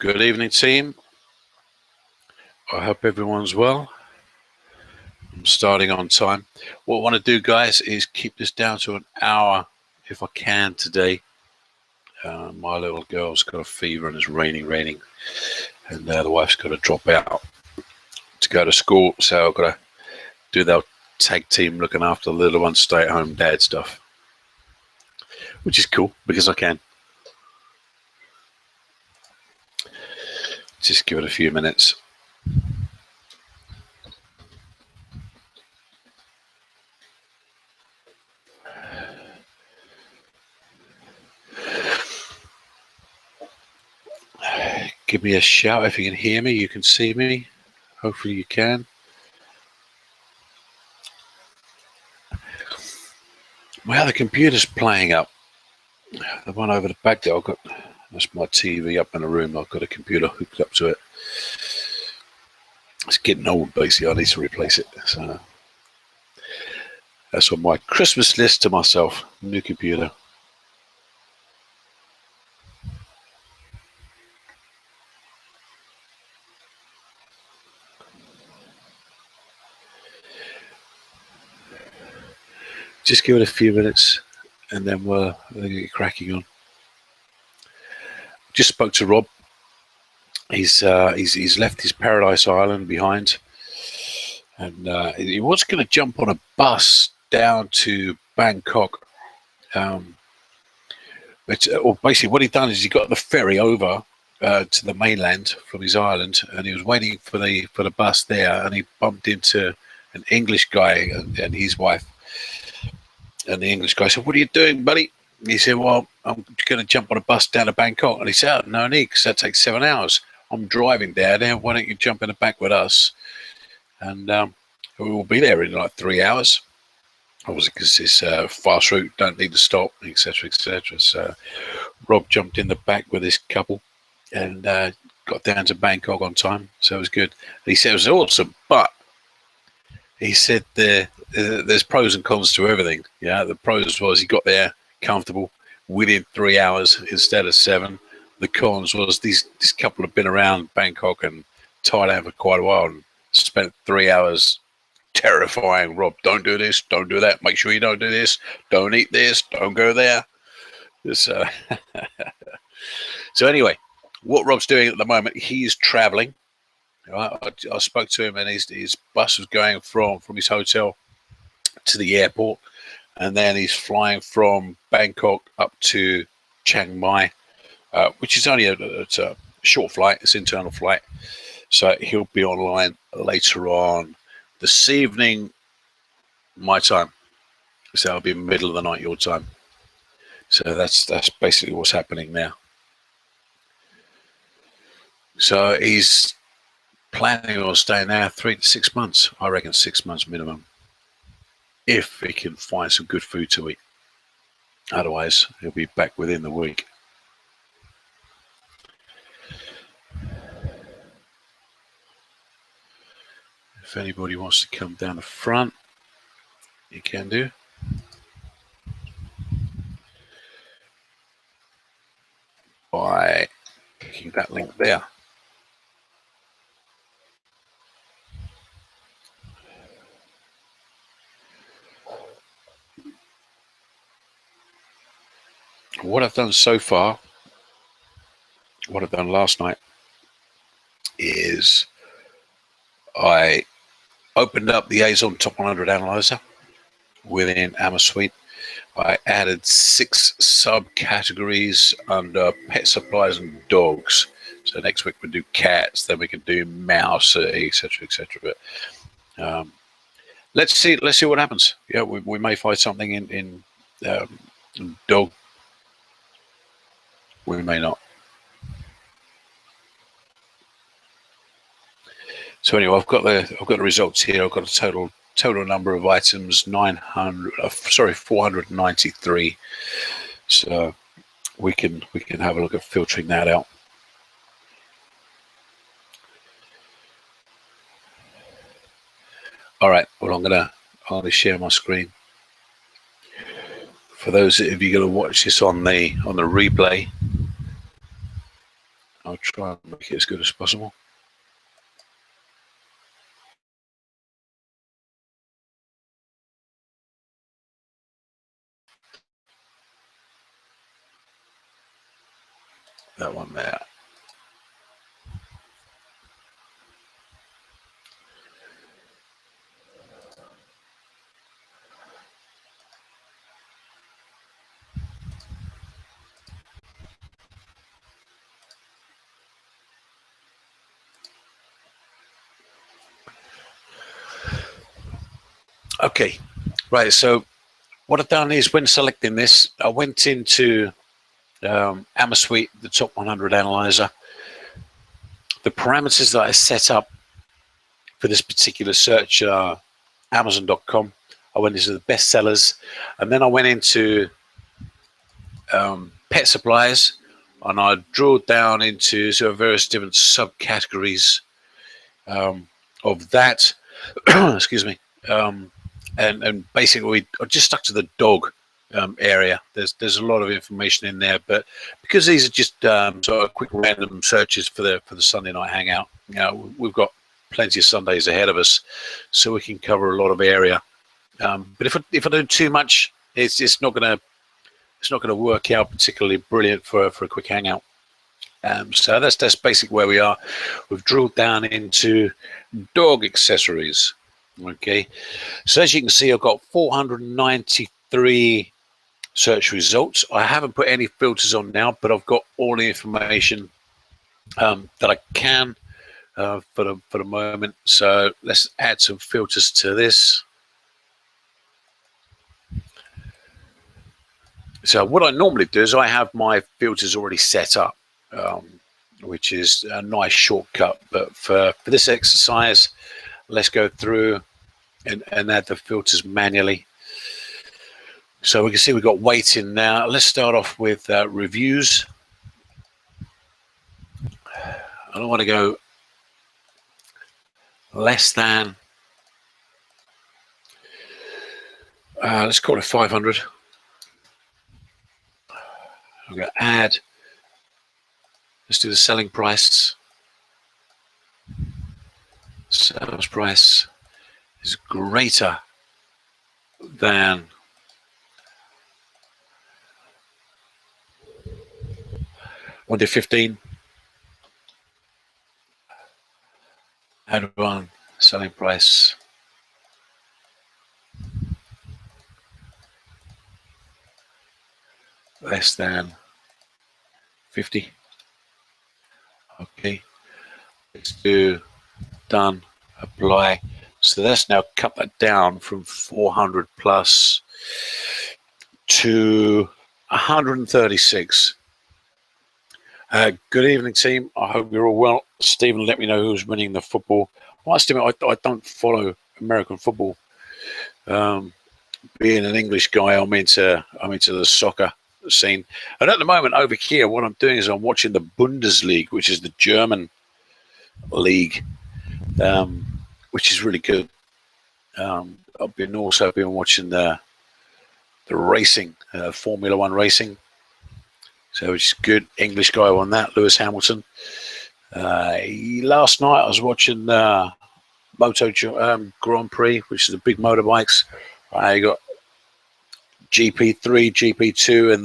Good evening, team. I hope everyone's well. I'm starting on time. What I want to do, guys, is keep this down to an hour if I can today. My little girl's got a fever and it's raining, and the wife's got to drop out to go to school, so I've got to do the tag team looking after the little one, stay-at-home dad stuff, which is cool because I can. Just give it a few minutes. Give me a shout if you can hear me, you can see me. Hopefully you can. Well, the computer's playing up. The one over the back there, that's my TV up in the room. I've got a computer hooked up to it. It's getting old, basically. I need to replace it. So that's on my Christmas list to myself. New computer. Just give it a few minutes, and then we'll get cracking on. Just spoke to Rob. He's left his Paradise Island behind, and he was going to jump on a bus down to Bangkok. Or basically, what he'd done is he got the ferry over to the mainland from his island, and he was waiting for the bus there, and he bumped into an English guy and his wife. And the English guy said, "What are you doing, buddy?" He said, "Well, I'm going to jump on a bus down to Bangkok." And he said, "Oh, no need, because that takes 7 hours. I'm driving down there. Why don't you jump in the back with us? And we will be there in like 3 hours. Obviously, because it's fast route, don't need to stop, etc., etc." So Rob jumped in the back with this couple and got down to Bangkok on time. So it was good. He said it was awesome, but he said there's pros and cons to everything. Yeah, the pros was he got there comfortable within 3 hours instead of 7. The cons was this couple have been around Bangkok and Thailand for quite a while and spent 3 hours terrifying Rob. Don't do this, don't do that. Make sure you don't do this. Don't eat this. Don't go there. So anyway, what Rob's doing at the moment, he's traveling. I spoke to him, and his bus was going from his hotel to the airport, and then he's flying from Bangkok up to Chiang Mai, which is only a short flight. It's an internal flight, so he'll be online later on this evening, my time. So it'll be middle of the night your time. So that's basically what's happening now. So he's planning on staying there 3 to 6 months. I reckon 6 months minimum, if he can find some good food to eat. Otherwise, he'll be back within the week. If anybody wants to come down the front, you can do. By clicking that link there. What I've done so far, what I've done last night, is I opened up the Azon Top 100 Analyzer within AmaSuite. I added 6 subcategories under pet supplies and dogs. So next week we'll do cats, then we can do mouse, etc., etc. But let's see what happens. Yeah, we may find something in dog. We may not. So anyway, I've got the results here. I've got a total number of items 493. So we can have a look at filtering that out. All right. Well, I'm gonna share my screen. For those of you going to watch this on the replay, I'll try and make it as good as possible. That one there. Okay, right. So what I've done is when selecting this, I went into AmaSuite, the top 100 analyzer. The parameters that I set up for this particular search are Amazon.com. I went into the best sellers, and then I went into pet supplies, and I drilled down into sort of various different subcategories of that. Excuse me. And basically, I just stuck to the dog area. There's a lot of information in there, but because these are just sort of quick random searches for the Sunday night hangout, you know, we've got plenty of Sundays ahead of us, so we can cover a lot of area. But if I do too much, it's not gonna work out particularly brilliant for a quick hangout. So that's basically where we are. We've drilled down into dog accessories. Okay, so as you can see, I've got 493 search results. I haven't put any filters on now, but I've got all the information that I can for the moment. So let's add some filters to this. So what I normally do is I have my filters already set up, which is a nice shortcut. But for this exercise, let's go through and add the filters manually. So we can see we've got weighting now. Let's start off with reviews. I don't want to go less than, let's call it 500. I'm going to add, let's do the selling price. Sales price is greater than 1:15. Add one selling price less than 50. Okay, let's do done, apply. So that's now cut that down from 400 plus to 136. Good evening, team. I hope you're all well. Stephen, let me know who's winning the football. I must admit, I don't follow American football. Being an English guy, I'm into the soccer scene. And at the moment over here, what I'm doing is I'm watching the Bundesliga, which is the German league, which is really good. I've also been watching the racing, Formula One racing. So it's good. English guy won that, Lewis Hamilton. Last night I was watching Moto Grand Prix, which is the big motorbikes. You got GP3, GP2, and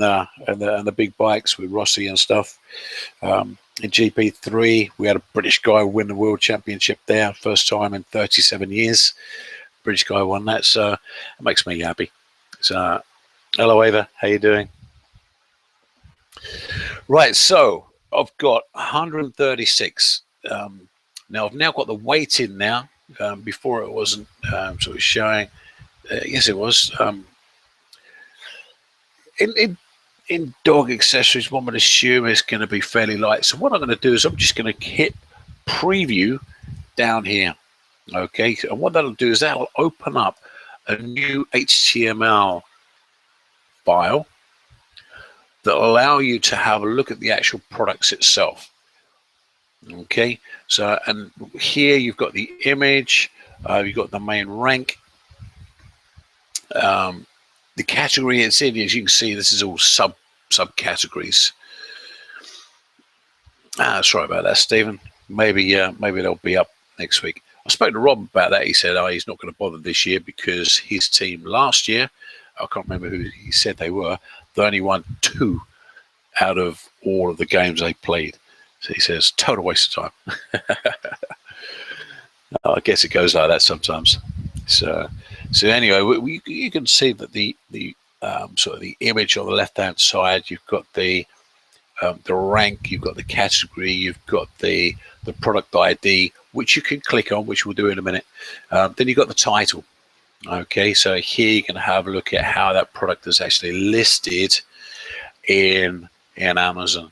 the big bikes with Rossi and stuff. In GP3, we had a British guy win the world championship there, first time in 37 years. British guy won that, so it makes me happy. So, hello Ava, how you doing? Right, so I've got 136. Now I've now got the weight in now. Before it wasn't sort of showing. Yes, it was. In dog accessories, one would assume it's going to be fairly light. So what I'm going to do is I'm just going to hit preview down here. Okay, and what that'll do is that'll open up a new HTML file that'll allow you to have a look at the actual products itself. Okay, so and here you've got the image, you've got the main rank, the category it's in. As you can see, this is all subcategories. Sorry about that, Stephen. Maybe they'll be up next week. I spoke to Rob about that. He said, "Oh, he's not going to bother this year because his team last year, I can't remember who he said they were. They only won 2 out of all of the games they played." So he says, "Total waste of time." I guess it goes like that sometimes. So anyway, you can see that the sort of the image on the left hand side. You've got the rank, you've got the category, you've got the product ID, which you can click on, which we'll do in a minute. Then you've got the title. Okay, so here you can have a look at how that product is actually listed in Amazon.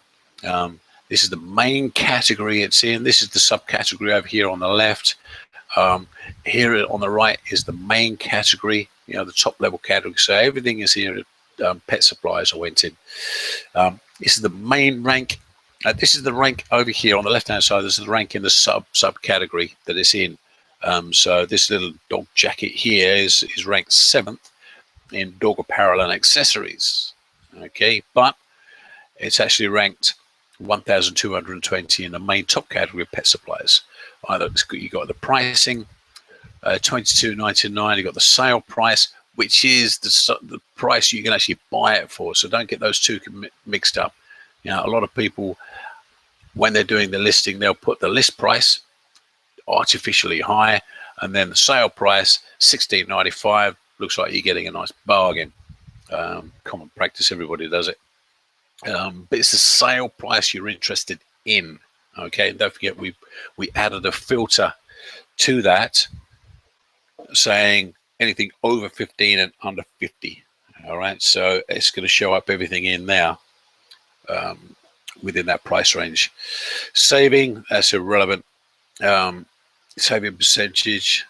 This is the main category it's in. This is the subcategory over here on the left. Here on the right is the main category, the top level category. So everything is here. Pet supplies I went in. This is the main rank. This is the rank over here on the left hand side. This is the rank in the subcategory that it's in. So this little dog jacket here is ranked 7th in dog apparel and accessories. Okay, but it's actually ranked 1,220 in the main top category of pet supplies. You got the pricing, $22.99. You got the sale price, which is the price you can actually buy it for. So don't get those two mixed up. A lot of people, when they're doing the listing, they'll put the list price artificially high, and then the sale price $16.95. Looks like you're getting a nice bargain. Common practice, everybody does it. But it's the sale price you're interested in. Okay, and don't forget we added a filter to that saying anything over 15 and under 50. All right, so it's going to show up everything in there within that price range. Saving, that's irrelevant. Saving percentage,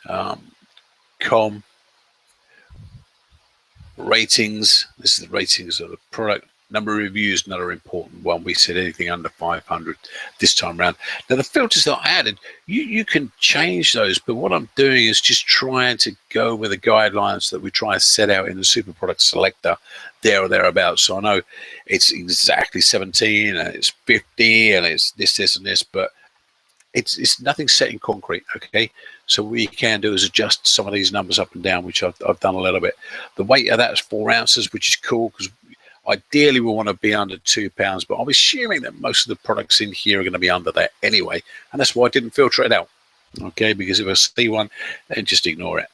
ratings. This is the ratings of the product. Number of reviews, another important one. We said anything under 500 this time around. Now the filters that I added, you can change those, but what I'm doing is just trying to go with the guidelines that we try to set out in the super product selector, there or thereabouts. So I know it's exactly 17 and it's 50 and it's this and this, but it's nothing set in concrete. Okay, so what we can do is adjust some of these numbers up and down, which I've done a little bit. The weight of that is 4 ounces, which is cool because ideally we want to be under 2 pounds, but I'm assuming that most of the products in here are going to be under that anyway, and that's why I didn't filter it out. Okay, because if I see one, then just ignore it.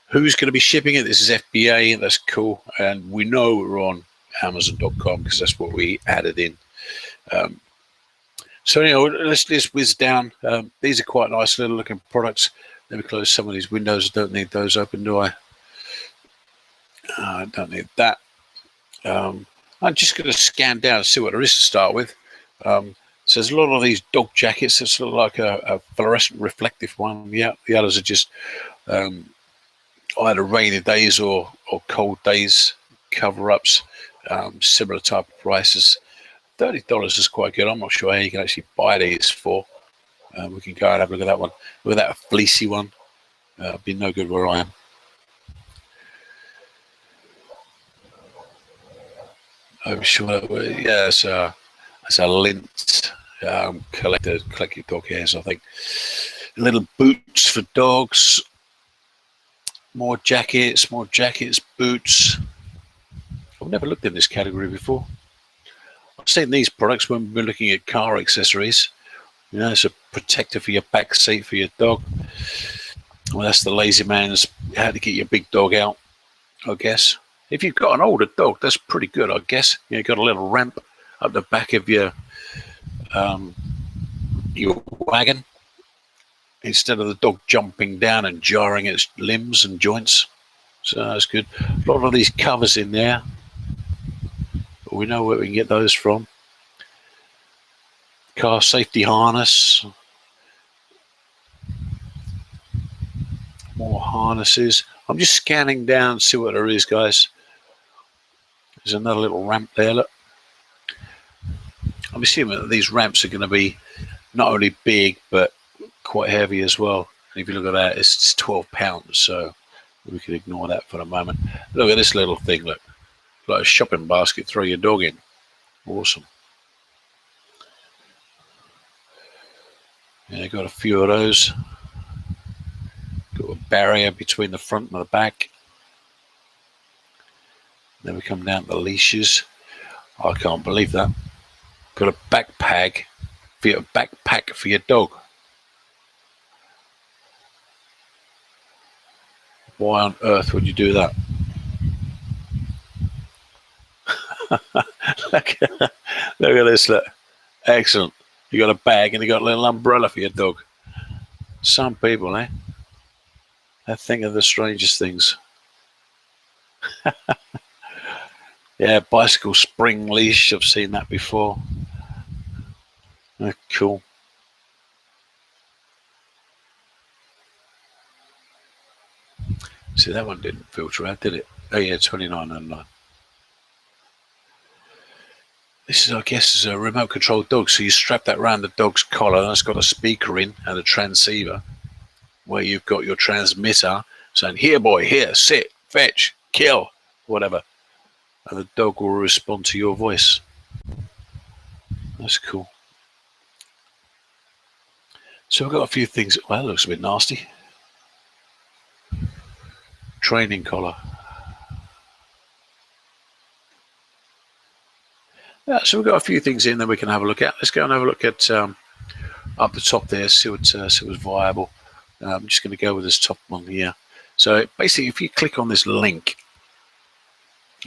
Who's going to be shipping it? This is FBA. That's cool, and we know we're on Amazon.com because that's what we added in. So anyway, let's whiz down. These are quite nice little looking products. Let me close some of these windows. I don't need those open, do I? I don't need that. I'm just going to scan down and see what there is to start with. So there's a lot of these dog jackets. It's sort of like a fluorescent reflective one. Yeah, the others are just either rainy days or cold days cover-ups. Similar type of prices. $30 is quite good. I'm not sure how you can actually buy these for. We can go and have a look at that one. Look at that fleecy one. Be no good where I am. I'm sure. Yeah, it's a lint collected dog hairs, I think. Little boots for dogs. More jackets, boots. I've never looked in this category before. I've seen these products when we've been looking at car accessories. It's a protector for your back seat for your dog. Well, that's the lazy man's how to get your big dog out, I guess. If you've got an older dog, that's pretty good, I guess. You've got a little ramp up the back of your wagon instead of the dog jumping down and jarring its limbs and joints. So that's good. A lot of these covers in there. But we know where we can get those from. Car safety harness. More harnesses. I'm just scanning down to see what there is, guys. There's another little ramp there, look. I'm assuming that these ramps are going to be not only big, but quite heavy as well. And if you look at that, it's 12 pounds, so we can ignore that for a moment. Look at this little thing, look. Like a shopping basket, throw your dog in. Awesome. Yeah, got a few of those. Got a barrier between the front and the back. Then we come down to the leashes. I can't believe that. Got a backpack for your dog. Why on earth would you do that? look at this. Look. Excellent. You got a bag and you got a little umbrella for your dog. Some people, eh? They think of the strangest things. Yeah, bicycle spring leash. I've seen that before. Oh, cool. See, that one didn't filter out, did it? Oh yeah, $29.99. This is, I guess, is a remote controlled dog. So you strap that around the dog's collar, and it's got a speaker in and a transceiver, where you've got your transmitter saying, "Here, boy, here, sit, fetch, kill," whatever, and the dog will respond to your voice. That's cool. So we've got a few things. Well, that looks a bit nasty. Training collar. Yeah, so we've got a few things in that we can have a look at. Let's go and have a look at up the top there, see what's viable. I'm just going to go with this top one here. So basically, if you click on this link,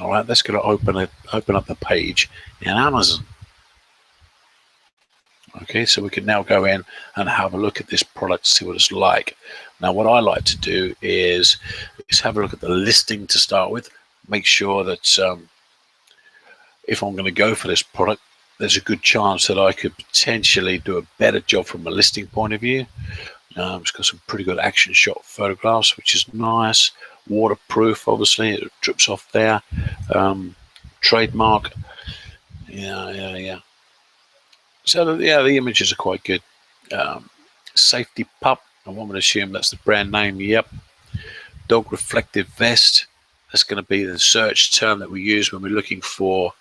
all right, that's going to open up the page in Amazon. Okay, so we can now go in and have a look at this product, see what it's like. Now, what I like to do is have a look at the listing to start with. Make sure that if I'm going to go for this product, there's a good chance that I could potentially do a better job from a listing point of view. It's got some pretty good action shot photographs, which is nice. Waterproof, obviously, it drips off there. Trademark. Yeah. So yeah, the images are quite good. Safety pup. I want to assume that's the brand name. Yep. Dog reflective vest. That's going to be the search term that we use when we're looking for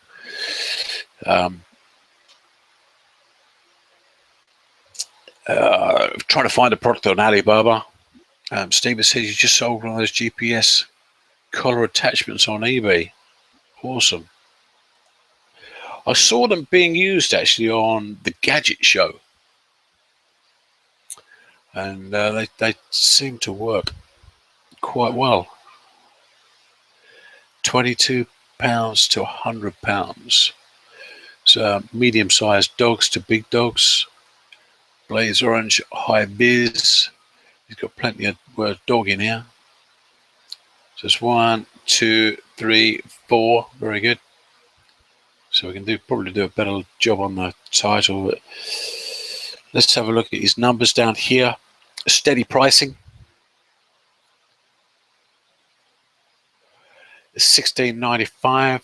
trying to find a product on Alibaba. Steven says you just sold one of those GPS collar attachments on eBay. Awesome. I saw them being used actually on the Gadget Show, and they seem to work quite well. £22 to £100. So medium-sized dogs to big dogs. Blaze orange, high vis. He's got plenty of word dog in here. So it's 1, 2, 3, 4. Very good. So we can probably do a better job on the title. But let's have a look at his numbers down here. Steady pricing. $16.95.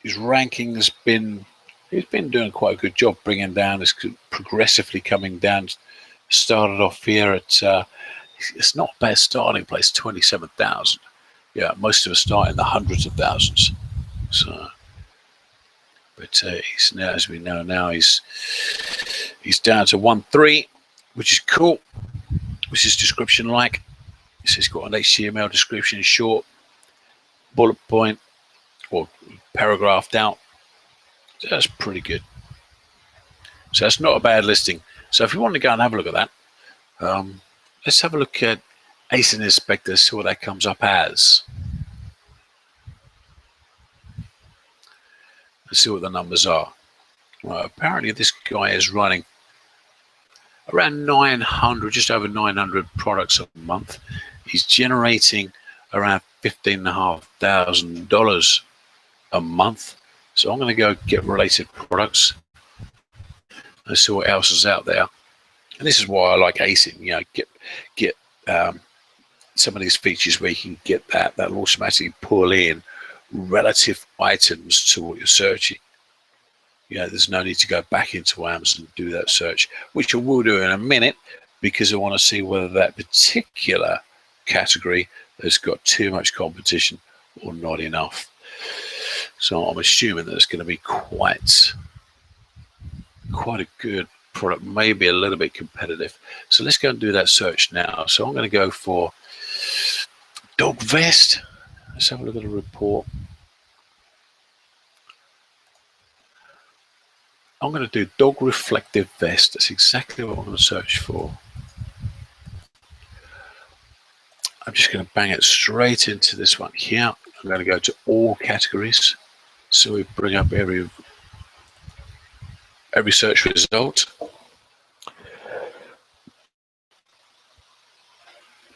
His ranking has been. He's been doing quite a good job bringing down. It's progressively coming down. Started off here at. It's not a bad starting place. 27,000. Yeah, most of us start in the hundreds of thousands. So. But he's now, as we know now, he's down to 1.3, which is cool. Which is description like. So he's got an HTML description, short, bullet point, or paragraphed out. So that's pretty good. So that's not a bad listing. So if you want to go and have a look at that, let's have a look at ASIN Inspector, see what that comes up as. Let's see what the numbers are. Well, apparently this guy is running around 900, just over 900 products a month. He's generating around $15,500 a month. So I'm going to go get related products and see what else is out there. And this is why I like ASIN. You know, get some of these features where you can get that'll automatically pull in relative items to what you're searching. You know, there's no need to go back into Amazon and do that search, which I will do in a minute, because I want to see whether that particular category has got too much competition or not enough. So I'm assuming that it's going to be quite a good product may be a little bit competitive. So let's go and do that search now. So I'm going to go for dog vest. Let's have a look at the report. I'm going to do dog reflective vest. That's exactly what I'm going to search for. I'm just going to bang it straight into this one here. I'm going to go to all categories. So we bring up every search result.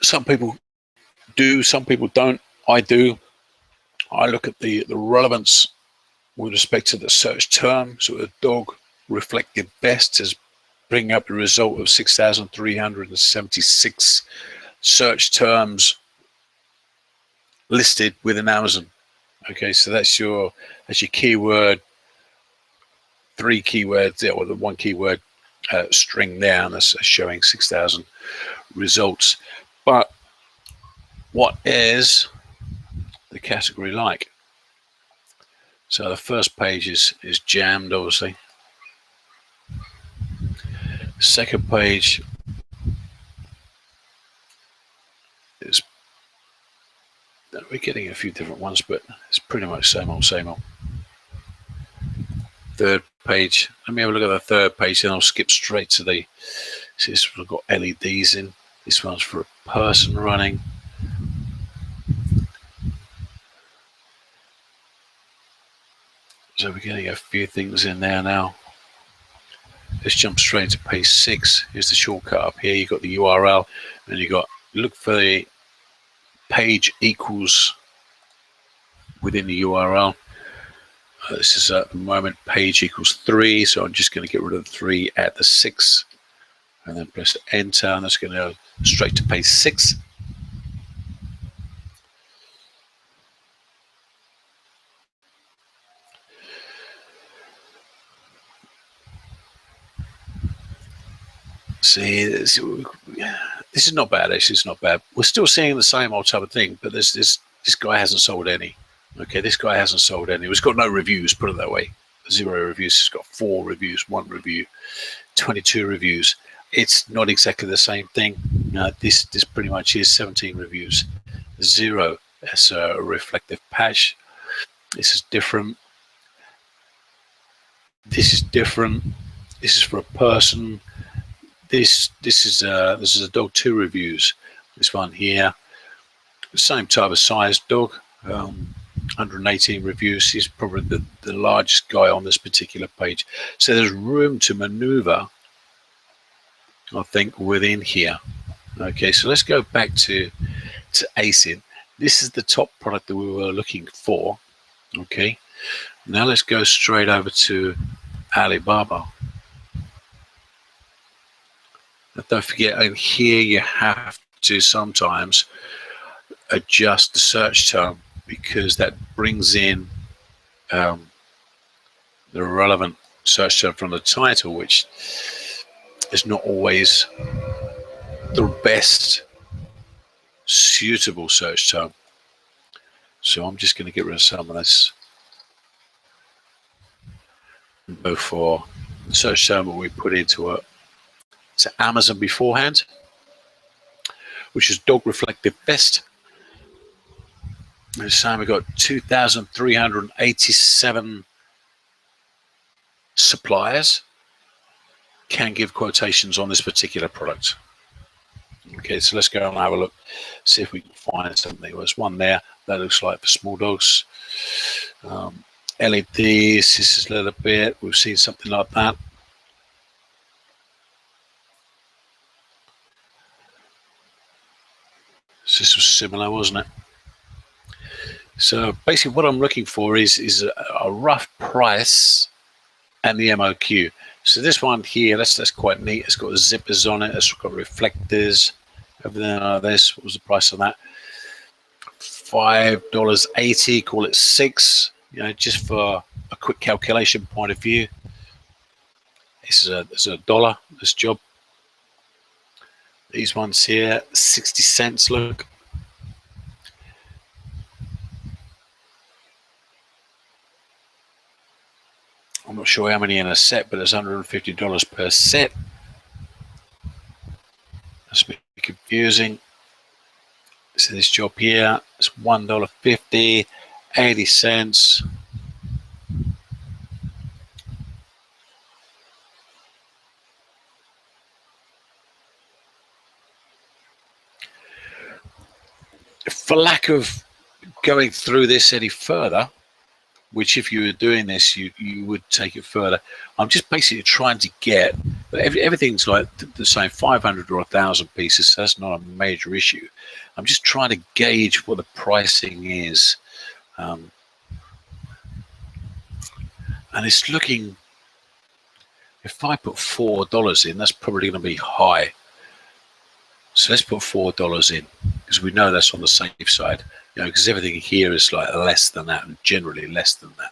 Some people do, some people don't. I do. I look at the relevance with respect to the search term. So the dog reflective vest is bringing up a result of 6,376 search terms listed within Amazon. Okay, so that's your keyword, 3 keywords, or the 1 keyword string there, and that's showing 6,000 results. But what is the category like? So the first page is jammed, obviously. Second page is, we're getting a few different ones, but it's pretty much same old, same old. Third page, let me have a look at the third page, then I'll skip straight to the, see, this one's got LEDs in. This one's for a person running. So we're getting a few things in there now. Let's jump straight to page 6. Here's the shortcut up here. You've got the URL, and you got, look for the page equals within the URL. This is at the moment page equals 3, so I'm just going to get rid of the 3, add the 6, and then press enter, and that's going to go straight to page 6. See, this is not bad. Actually, it's not bad. We're still seeing the same old type of thing, but this guy hasn't sold any. Okay, this guy hasn't sold any. He's got no reviews, put it that way. 0 reviews. He's got 4 reviews, 1 review, 22 reviews. It's not exactly the same thing. This pretty much is 17 reviews, 0. That's a reflective patch. This is different. This is different. This is for a person. This is a dog, 2 reviews. This one here, the same type of size dog, 118 reviews. He's probably the largest guy on this particular page. So there's room to maneuver, I think, within here. Okay, so let's go back to ASIN. This is the top product that we were looking for. Okay, now let's go straight over to Alibaba. But don't forget, and here you have to sometimes adjust the search term, because that brings in the relevant search term from the title, which is not always the best suitable search term. So I'm just going to get rid of some of this and go for the search term that we put into to Amazon beforehand, which is dog reflective vest. This time we got 2,387 suppliers can give quotations on this particular product. Okay, so let's go and have a look, see if we can find something. There's one there that looks like for small dogs. LEDs, this is a little bit, we've seen something like that. So this was similar, wasn't it? So basically what I'm looking for is a rough price and the MOQ. So this one here, that's quite neat. It's got zippers on it, it's got reflectors, everything like this. What was the price on that? $5.80, call it $6, just for a quick calculation point of view. This is a dollar, this job. These ones here, 60 cents, look. I'm not sure how many in a set, but it's $150 per set. That's a bit confusing. So this job here is $1.50, 80 cents. For lack of going through this any further, which if you were doing this, you would take it further. I'm just basically trying to get, everything's like the same, 500 or 1,000 pieces, so that's not a major issue. I'm just trying to gauge what the pricing is. And it's looking, if I put $4 in, that's probably going to be high. So let's put $4 in, because we know that's on the safe side. Because everything here is like less than that, and generally less than that.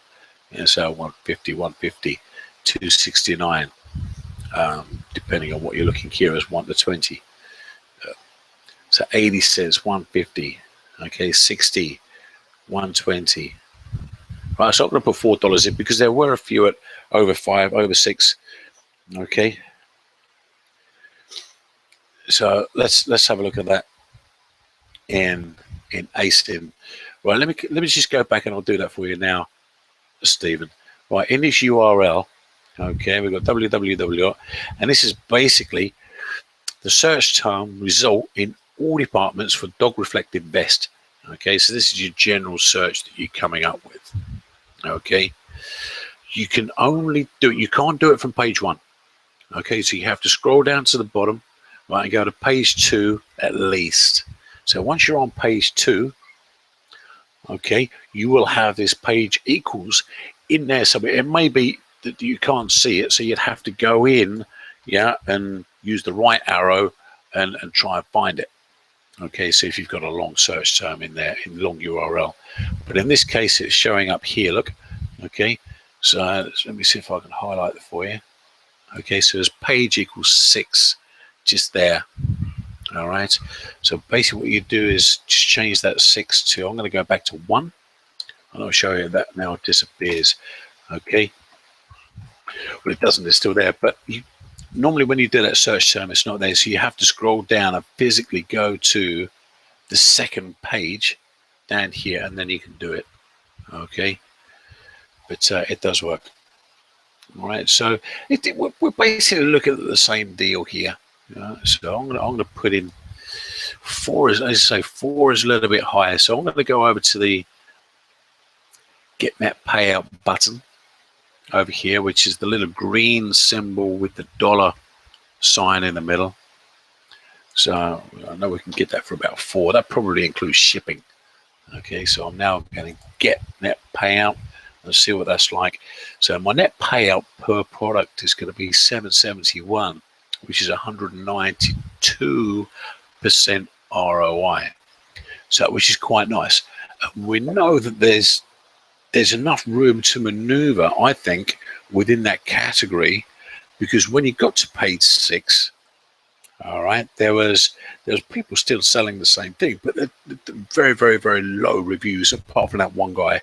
So 150, 150, 269, depending on what you're looking here as 1 to 20. So 80 cents, 150. Okay, 60, 120. Right, so I'm going to put $4 in because there were a few at over 5, over 6. Okay. So let's have a look at that in ASIN. Right, let me just go back and I'll do that for you now, Stephen. Right, in this URL, okay, we've got www, and this is basically the search term result in all departments for dog reflective vest. Okay, so this is your general search that you're coming up with. Okay, you can only do it, you can't do it from page 1. Okay, so you have to scroll down to the bottom, right, and go to page 2 at least. So once you're on page 2, okay, you will have this page equals in there somewhere. It may be that you can't see it, so you'd have to go in, yeah, and use the right arrow and try and find it. Okay, so if you've got a long search term in there, in long URL, but in this case it's showing up here, look. Okay, so let me see if I can highlight it for you. Okay, so there's page equals 6 just there. All right, so basically what you do is just change that 6 to, I'm going to go back to 1, and I'll show you that now it disappears. Okay, well, it doesn't, it's still there, but normally when you do that search term, it's not there, so you have to scroll down and physically go to the second page down here, and then you can do it. Okay, but it does work. All right, so we're basically looking at the same deal here. So I'm gonna put in 4, as I say, 4 is a little bit higher. So I'm going to go over to the Get Net Payout button over here, which is the little green symbol with the dollar sign in the middle. So I know we can get that for about 4. That probably includes shipping. Okay, so I'm now going to Get Net Payout. Let's see what that's like. So my net payout per product is going to be $7.71, which is 192% ROI. So, which is quite nice. We know that there's enough room to maneuver, I think, within that category, because when you got to page 6, all right, there was people still selling the same thing, but very, very, very low reviews, apart from that one guy.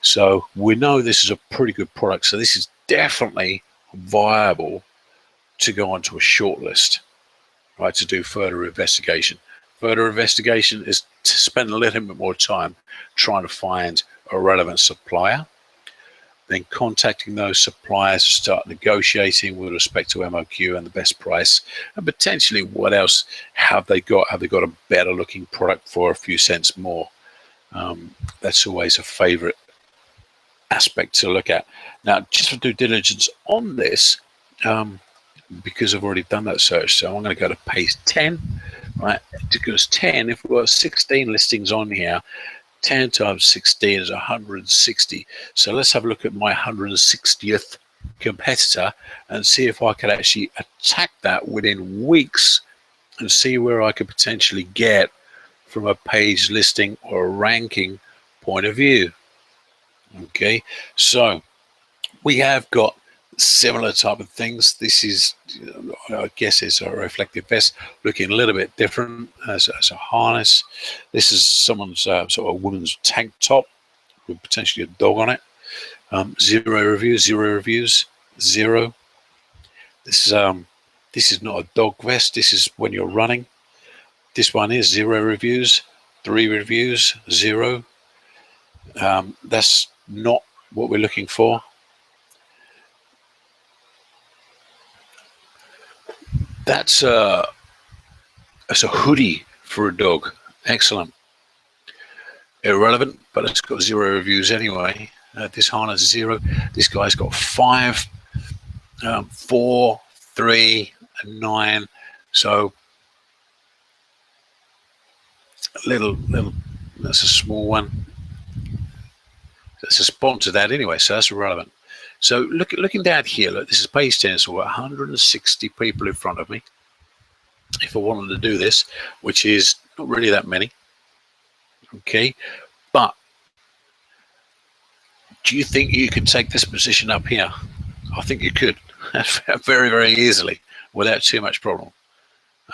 So we know this is a pretty good product. So this is definitely viable to go onto a short list, right, to do further investigation. Further investigation is to spend a little bit more time trying to find a relevant supplier, then contacting those suppliers to start negotiating with respect to MOQ and the best price, and potentially what else have they got? Have they got a better looking product for a few cents more? That's always a favorite aspect to look at. Now, just for due diligence on this, because I've already done that search, so I'm going to go to page 10, right? Because 10, if we've got 16 listings on here, 10 times 16 is 160. So let's have a look at my 160th competitor and see if I can actually attack that within weeks and see where I could potentially get from a page listing or a ranking point of view. Okay, so we have got similar type of things. This is, I guess, it's a reflective vest, looking a little bit different as a harness. This is someone's sort of a woman's tank top with potentially a dog on it. Zero reviews, zero reviews, zero. This is not a dog vest. This is when you're running. This one is zero reviews, 3 reviews, zero. That's not what we're looking for. That's a hoodie for a dog. Excellent. Irrelevant, but it's got 0 reviews anyway. This harness 0. This guy's got 5, 4, 3, and 9. So little. That's a small one. That's a sponsored ad anyway, so that's irrelevant. So looking down here, look, this is page 10. So 160 people in front of me. If I wanted to do this, which is not really that many. Okay, but do you think you could take this position up here? I think you could very, very easily without too much problem.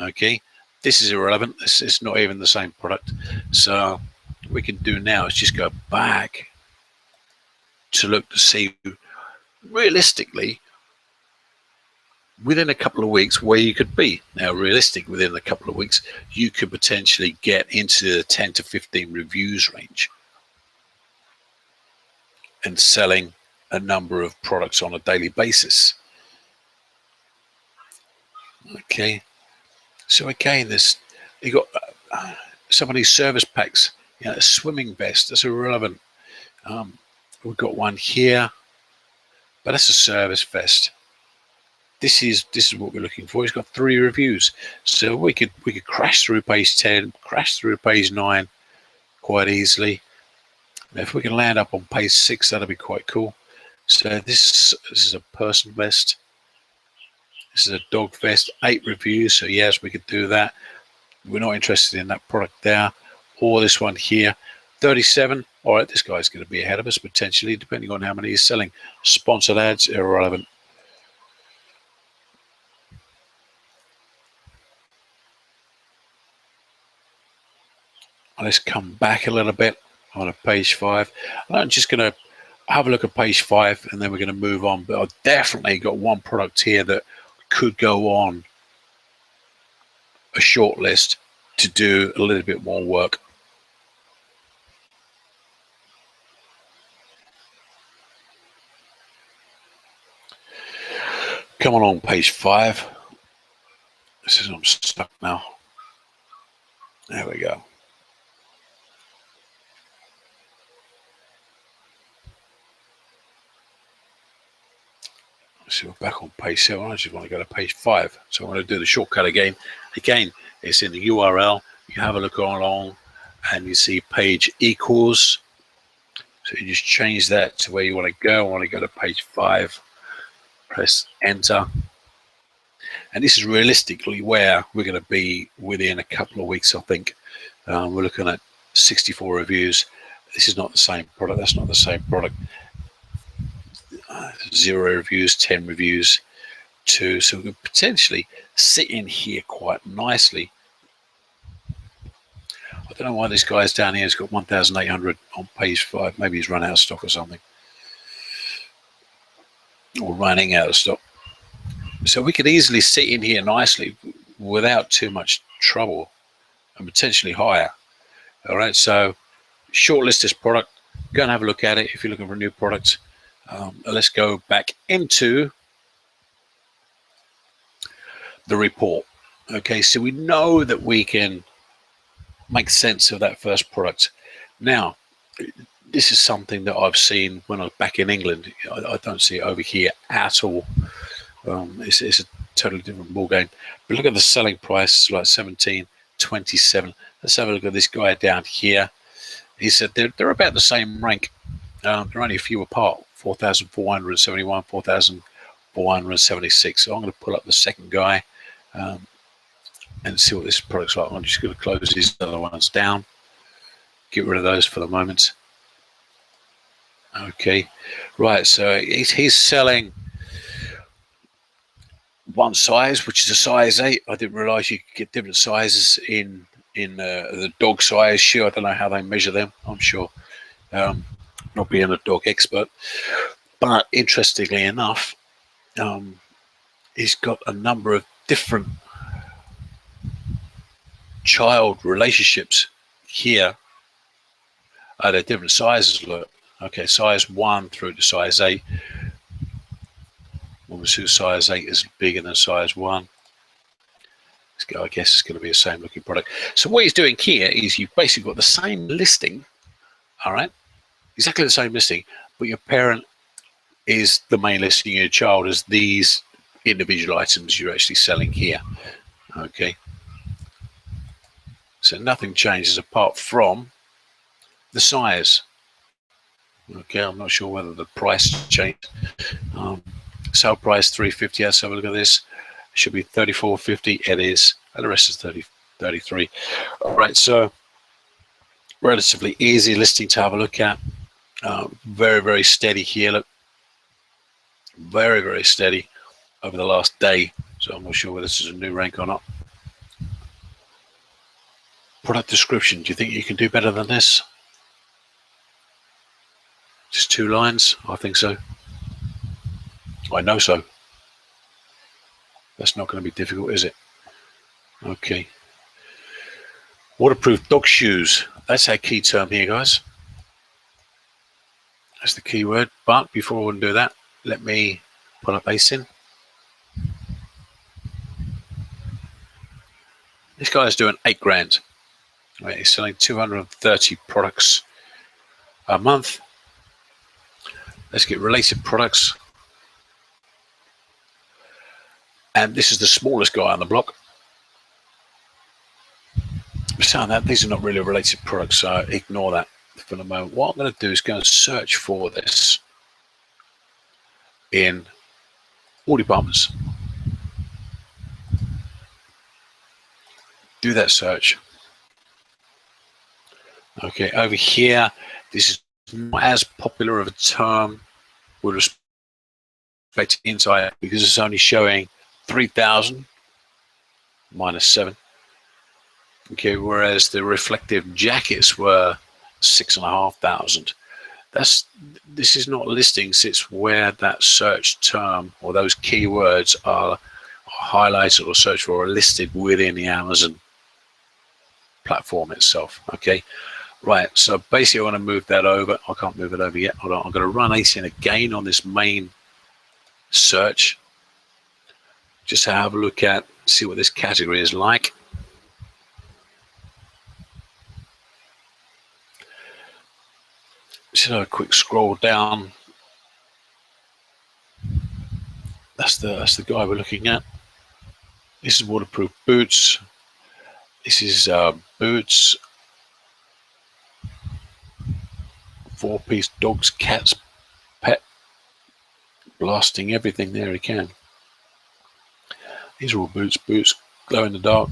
Okay, this is irrelevant. This is not even the same product. So what we can do now is just go back to look to see realistically within a couple of weeks where you could be. Now, realistic within a couple of weeks, you could potentially get into the 10 to 15 reviews range and selling a number of products on a daily basis. Okay, so again, you got some of these service packs. You know, a swimming vest, that's irrelevant. We've got one here, but that's a service vest. This is what we're looking for. It's got 3 reviews, so we could crash through page 10, crash through page 9 quite easily. Now, if we can land up on page 6, that'll be quite cool. So this is a person vest. This is a dog vest. 8 reviews, so yes, we could do that. We're not interested in that product there, or this one here. 37. All right, this guy's going to be ahead of us potentially, depending on how many he's selling. Sponsored ads, irrelevant. Let's come back a little bit on a page 5. I'm just going to have a look at page 5 and then we're going to move on. But I've definitely got one product here that could go on a short list to do a little bit more work. Come on page 5. This is, I'm stuck now. There we go. So we're back on page 7. I just want to go to page 5. So I'm going to do the shortcut again. Again, it's in the URL. You have a look along and you see page equals. So you just change that to where you want to go. I want to go to page 5. Press enter. And this is realistically where we're going to be within a couple of weeks, I think. We're looking at 64 reviews. This is not the same product. That's not the same product. 0 reviews, 10 reviews, 2. So we could potentially sit in here quite nicely. I don't know why this guy's down here has got 1,800 on page 5. Maybe he's run out of stock or something, or running out of stock. So we could easily sit in here nicely without too much trouble and potentially higher. All right, so shortlist this product. Go and have a look at it if you're looking for new products. Let's go back into the report. Okay, so we know that we can make sense of that first product. Now, this is something that I've seen when I was back in England. I don't see it over here at all. It's a totally different ball game. But look at the selling price, like 17.27. Let's have a look at this guy down here. He said they're about the same rank. They're only a few apart. 4,471, 4,476. So I'm going to pull up the second guy and see what this product's like. I'm just going to close these other ones down. Get rid of those for the moment. Okay, right. So he's selling one size, which is a size 8. I didn't realize you could get different sizes in the dog size shoe. I don't know how they measure them. I'm sure. not being a dog expert, but interestingly enough, he's got a number of different child relationships here. They're different sizes. Look, okay, size 1 through to size 8. Obviously, size 8 is bigger than size 1. I guess it's going to be the same looking product. So what he's doing here is you've basically got the same listing, all right, exactly the same listing, but your parent is the main listing, your child is these individual items you're actually selling here. Okay, so nothing changes apart from the size. Okay, I'm not sure whether the price changed. Sale price $350. Let's have a look at this. It should be $34.50. It is, and the rest is $33. All right, so relatively easy listing to have a look at. Very, very steady here. Look, very, very steady over the last day. So I'm not sure whether this is a new rank or not. Product description. Do you think you can do better than this? Just 2 lines? I think so. I know so. That's not going to be difficult, is it? Okay. Waterproof dog shoes. That's our key term here, guys. That's the key word. But before we do that, let me put a base in. This guy is doing 8 grand. Right, he's selling 230 products a month. Let's get related products. And this is the smallest guy on the block. Saying that these are not really related products, so ignore that for the moment. What I'm going to do is go and search for this in all departments. Do that search. Okay, over here, this is not as popular of a term with respect to inside because it's only showing 3,000 minus 7. Okay, whereas the reflective jackets were 6,500. This is not listings, it's where that search term or those keywords are highlighted or searched for or listed within the Amazon platform itself. Okay, right, so basically I want to move that over. I can't move it over yet. Hold on, I'm going to run ASIN again on this main search just to have a look at, see what this category is like. Just have a quick scroll down. That's the guy we're looking at. This is waterproof boots. This is boots, 4-piece dogs, cats, pet, blasting everything there he can. These are all boots, glow in the dark.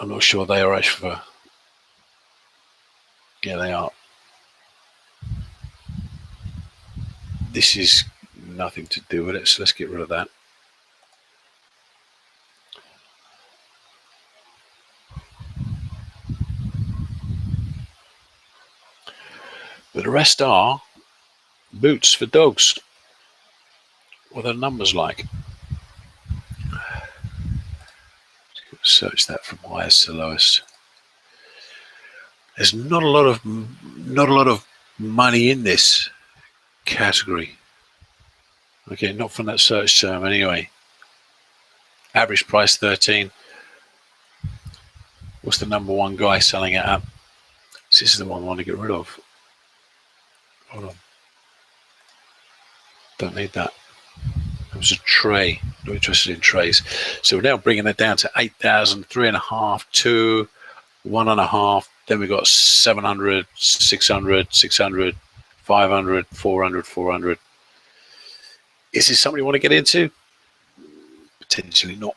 I'm not sure they are actually for, yeah, they are. This is nothing to do with it, so let's get rid of that. But the rest are boots for dogs. What are the numbers like? Search that from highest to lowest. There's not a lot of money in this category. Okay, not from that search term anyway. Average price 13. What's the number one guy selling it at? This is the one I want to get rid of. Hold on. Don't need that. It was a tray. Not interested in trays. So we're now bringing it down to 8,000, 3.5, 2, 1.5. Then we've got 700, 600, 600, 500, 400, 400. Is this something you want to get into? Potentially not.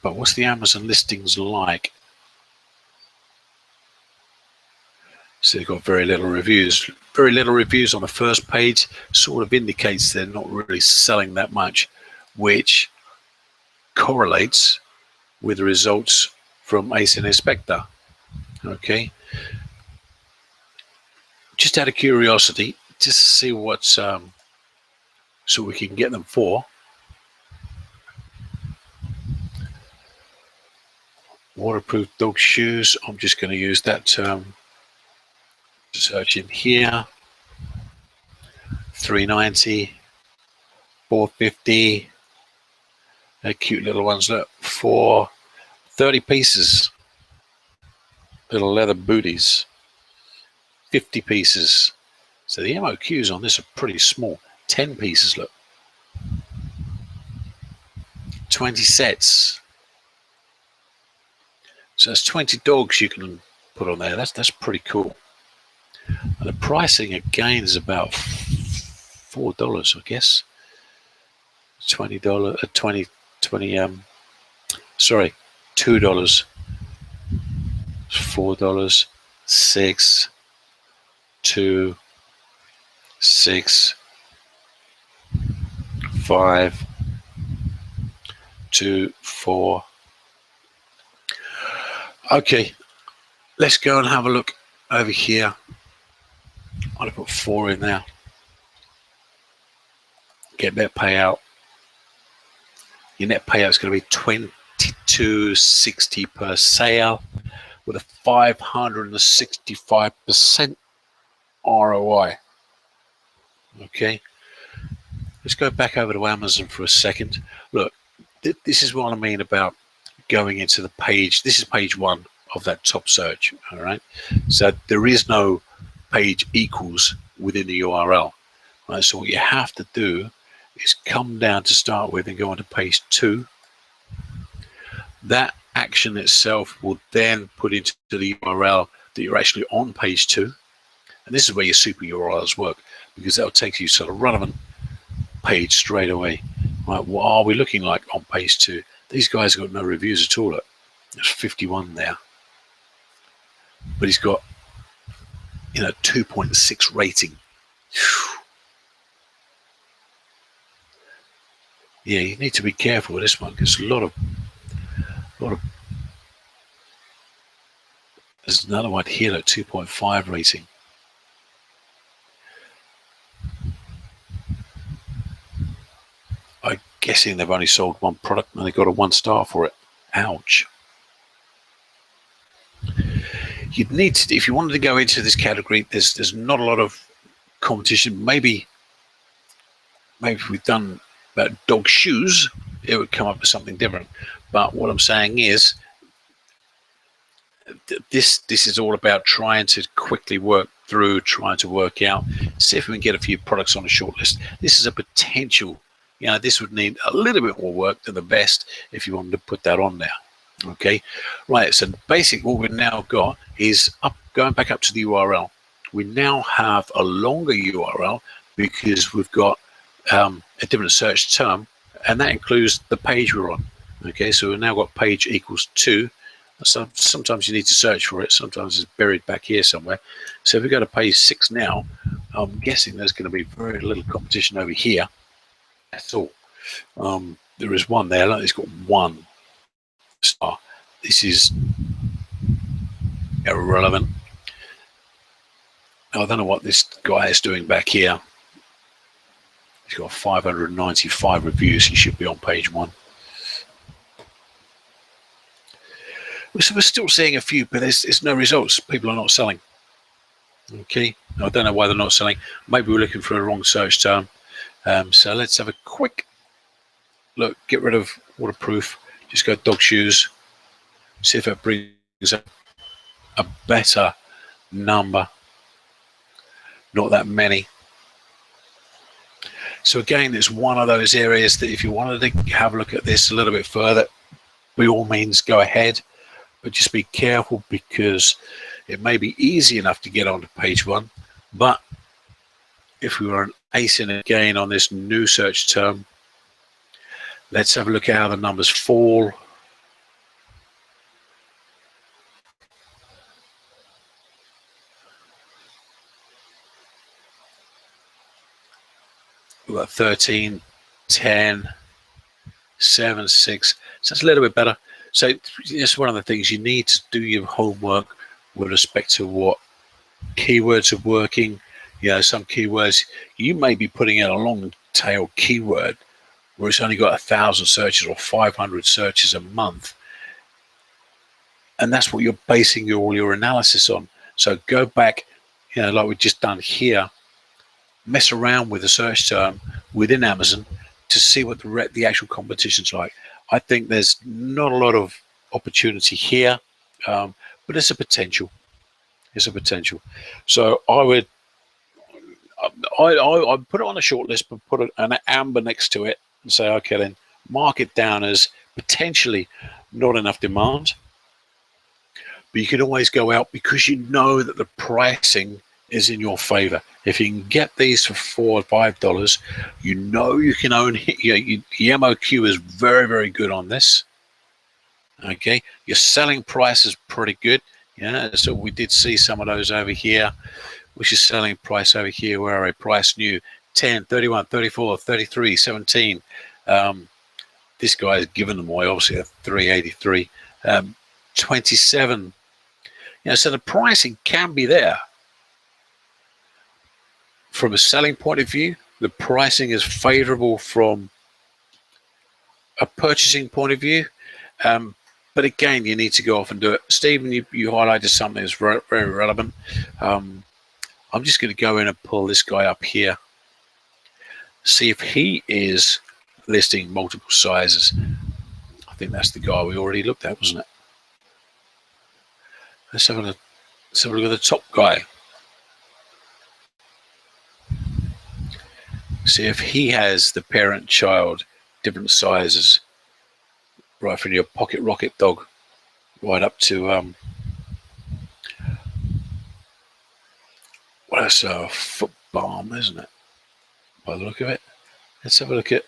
But what's the Amazon listings like? So they've got very little reviews. Very little reviews on the first page sort of indicates they're not really selling that much, which correlates with the results from ASIN Inspector. Okay, just out of curiosity, just to see what's so we can get them for. Waterproof dog shoes. I'm just going to use that term. Search in here. 390, 450. They're cute little ones. Look, for 30 pieces. Little leather booties. 50 pieces. So the MOQs on this are pretty small. 10 pieces, look. 20 sets. So that's 20 dogs you can put on there. That's pretty cool. And the pricing again is about $4, I guess. $20, sorry, $2, $4, 6, 2, 6, 5, 2, 4. Okay, let's go and have a look over here. I'll put 4 in there. Get net payout. Your net payout is going to be $22.60 per sale with a 565% ROI. Okay, let's go back over to Amazon for a second. Look, this is what I mean about going into the page. This is page 1 of that top search. All right, so there is no page equals within the URL. Right, so what you have to do is come down to start with and go onto page 2. That action itself will then put into the URL that you're actually on page 2. And this is where your super URLs work, because that'll take you to the relevant page straight away. Right, what are we looking like on page 2? These guys have got no reviews at all. Look, there's 51 there. But he's got, 2.6 rating. Whew. Yeah, you need to be careful with this one, because a lot of. There's another one here at 2.5 rating. I'm guessing they've only sold one product and they got a 1 star for it. Ouch. You'd need to, if you wanted to go into this category, there's not a lot of competition. Maybe if we've done about dog shoes, it would come up with something different. But what I'm saying is, this is all about trying to quickly work through, trying to work out, see if we can get a few products on a short list. This is a potential, this would need a little bit more work than the best if you wanted to put that on there. Okay, right, so basically what we've now got is going back up to the URL. We now have a longer URL because we've got a different search term, and that includes the page we're on. Okay, so we've now got page equals 2. So sometimes you need to search for it, sometimes it's buried back here somewhere. So if we go to page 6 now, I'm guessing there's going to be very little competition over here at all. There is one there, look, it's got 1 star. This is irrelevant. I don't know what this guy is doing back here. He's got 595 reviews. He should be on page 1. So we're still seeing a few, but there's no results. People are not selling. Okay, I don't know why they're not selling. Maybe we're looking for a wrong search term. So let's have a quick look. Get rid of waterproof. Just go dog shoes. See if it brings up a better number. Not that many. So again, it's one of those areas that if you wanted to have a look at this a little bit further, by all means go ahead, but just be careful because it may be easy enough to get onto page 1, but if we were an ASIN again on this new search term, let's have a look at how the numbers fall. We've got 13, 10, 7, 6. So it's a little bit better. So it's one of the things you need to do your homework with respect to what keywords are working. Some keywords you may be putting in a long tail keyword where it's only got 1,000 searches or 500 searches a month, and that's what you're basing all your analysis on. So go back, like we've just done here, mess around with the search term within Amazon to see what the actual competition's like. I think there's not a lot of opportunity here, but it's a potential. It's a potential. So I put it on a short list, but put an amber next to it and say, okay, then mark it down as potentially not enough demand. But you can always go out because you know that the pricing is in your favor. If you can get these for $4 or $5, you can own it. The MOQ is very, very good on this. Okay, your selling price is pretty good. So we did see some of those over here, which is selling price over here. Where are we? Price new 10, 31, 34, 33, 17. This guy has given them away, obviously at 383, 27. So the pricing can be there. From a selling point of view, the pricing is favorable from a purchasing point of view. But again, you need to go off and do it. Stephen, you highlighted something that's very, very relevant. I'm just going to go in and pull this guy up here, see if he is listing multiple sizes. I think that's the guy we already looked at, wasn't it? Let's have a look at the top guy. See if he has the parent-child different sizes, right from your pocket rocket dog right up to well, that's a foot balm, isn't it? By the look of it. Let's have a look at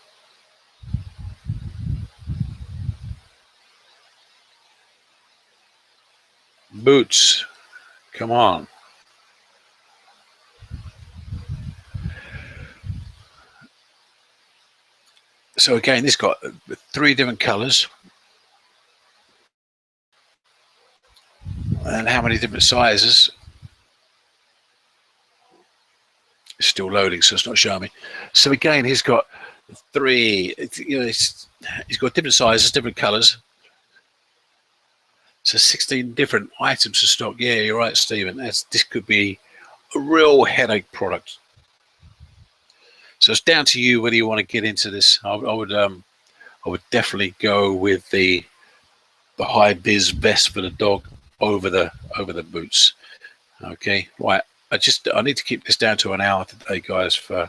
boots. Come on. So again, this got 3 different colors. And how many different sizes? It's still loading, so it's not showing me. So again, he's got 3. He's got different sizes, different colors. So 16 different items to stock. Yeah, you're right, Stephen. This could be a real headache product. So it's down to you whether you want to get into this. I would definitely go with the high vis vest for the dog over the boots. Okay, right. I need to keep this down to an hour today, guys, for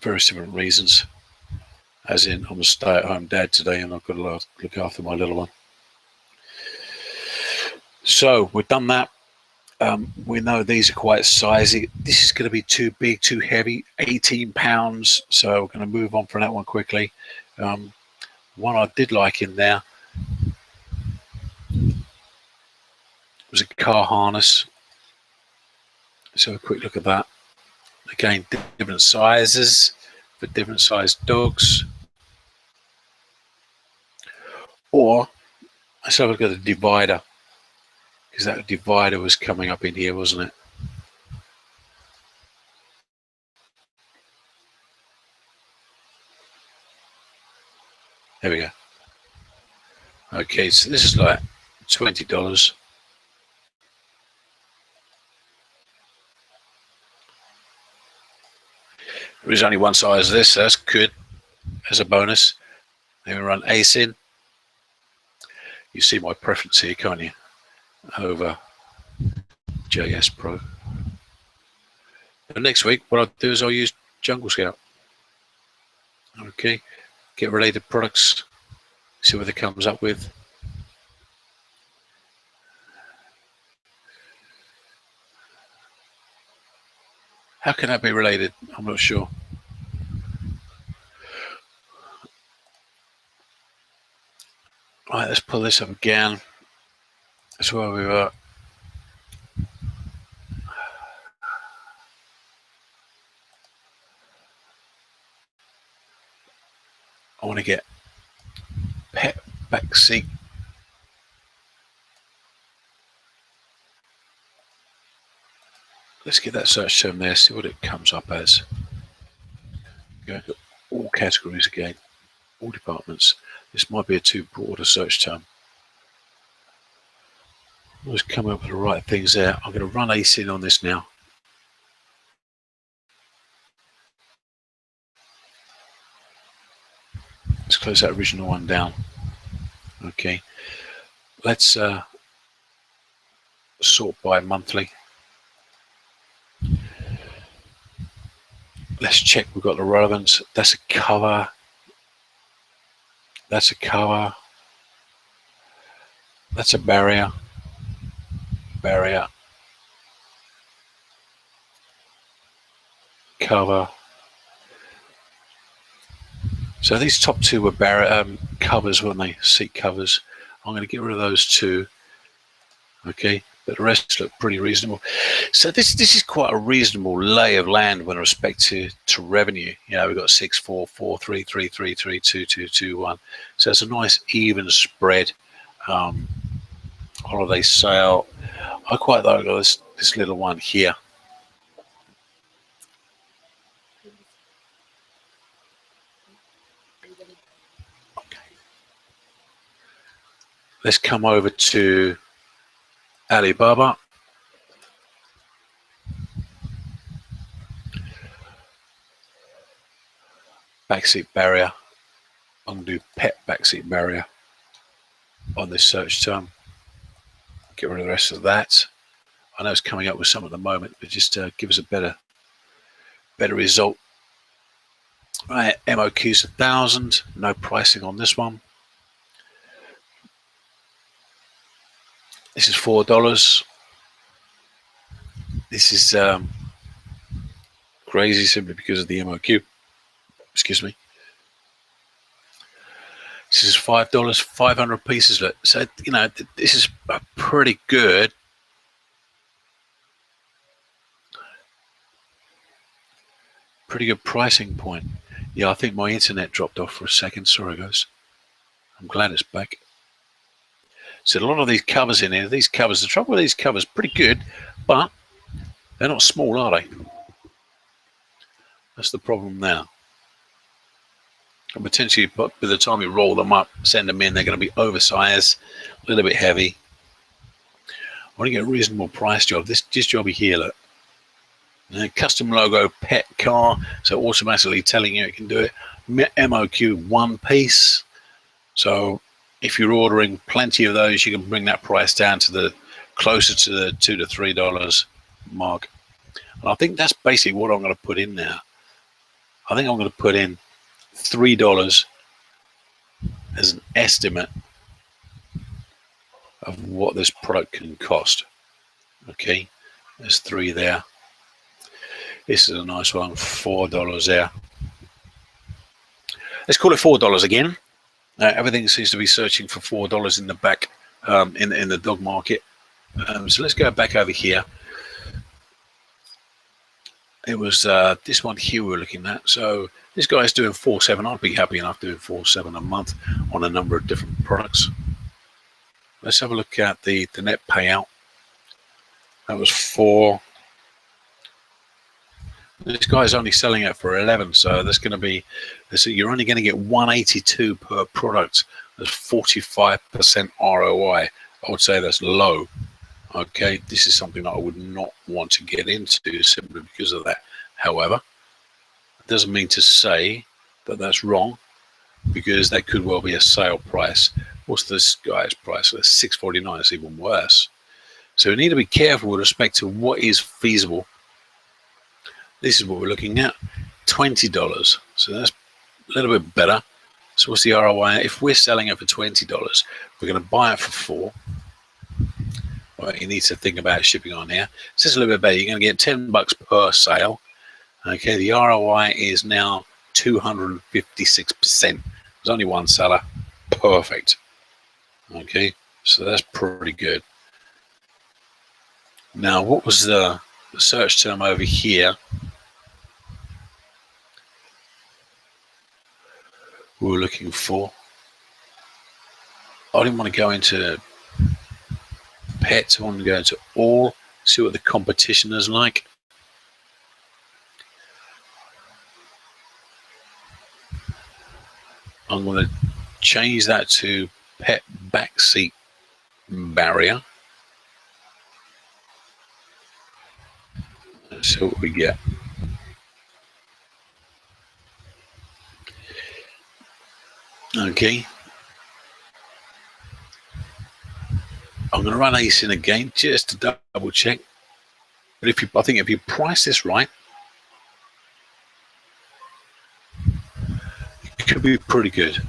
various different reasons. As in, I'm a stay-at-home dad today, and I've got to look after my little one. So we've done that. We know these are quite sizey. This is going to be too big, too heavy, 18 pounds. So we're going to move on from that one quickly. One I did like in there was a car harness. Let's have a quick look at that. Again, different sizes for different sized dogs. Or let's have a look at the divider, because that divider was coming up in here, wasn't it? There we go. Okay, so this is like $20. There is only one size of this, so that's good as a bonus. Then we run ACE in. You see my preference here, can't you? Over JS Pro. And next week, what I'll do is I'll use Jungle Scout. Okay, get related products, see what it comes up with. How can that be related? I'm not sure. All right, let's pull this up again. That's where we were. I want to get pet backseat. Let's get that search term there, see what it comes up as. Go to all categories again, all departments. This might be a too broad a search term. Let's come up with the right things there. I'm going to run async on this now. Let's close that original one down. Okay, let's sort by monthly. Let's check we've got the relevance. That's a cover. That's a cover. That's a barrier. Barrier. Cover. So these top two were barrier covers, weren't they? Seat covers. I'm going to get rid of those two. Okay, but the rest look pretty reasonable. So this is quite a reasonable lay of land with respect to revenue. You know, we've got 6, 4, 4, 3, 3, 3, 3, 2, 2, 2, 1. So it's a nice even spread. Holiday sale. I quite like this little one here. Okay. Let's come over to Alibaba. Backseat barrier. I'm going to do pet backseat barrier on this search term. Get rid of the rest of that. I know it's coming up with some at the moment, but just give us a better result. Right, MOQ's 1,000. No pricing on this one. This is $4. This is crazy simply because of the MOQ. Excuse me. This is $5, 500 pieces of it. So, you know, this is a pretty good pricing point. Yeah, I think my internet dropped off for a second. Sorry, guys. I'm glad it's back. So a lot of these covers in here, the trouble with these covers, pretty good, but they're not small, are they? That's the problem now. And potentially, by the time you roll them up, send them in, they're going to be oversized, a little bit heavy. I want to get a reasonable price job. This job here, look. Custom logo pet car, so automatically telling you it can do it. MOQ 1 piece. So if you're ordering plenty of those, you can bring that price down to the closer to the $2 to $3 mark. And I think that's basically what I'm going to put in now. I think I'm going to put in $3 as an estimate of what this product can cost. Okay, there's 3 there. This is a nice one, $4 there. Let's call it $4 again. Everything seems to be searching for $4 in the back in the dog market. So let's go back over here. It was this one here we were looking at. So this guy's doing 4.7. I'd be happy enough doing 4.7 a month on a number of different products. Let's have a look at the net payout. That was 4. This guy's only selling it for 11, so that's going to be. So you're only going to get 182 per product. That's 45% ROI. I would say that's low. Okay, this is something that I would not want to get into simply because of that. However, it doesn't mean to say that that's wrong, because that could well be a sale price. What's this guy's price? That's $6.49. It's even worse. So we need to be careful with respect to what is feasible. This is what we're looking at, $20. So that's a little bit better. So what's the ROI? If we're selling it for $20, we're going to buy it for 4. Well, you need to think about shipping on here. This is a little bit better. You're going to get $10 per sale. Okay, the ROI is now 256%. There's only one seller. Perfect. Okay, so that's pretty good. Now, what was the search term over here? We were looking for I didn't want to go into pets. I wanted to go into all, see what the competition is like. I'm going to change that to pet backseat barrier. Let's see what we get. Okay. I'm going to run ACE in again just to double check. But I think if you price this right, it could be pretty good.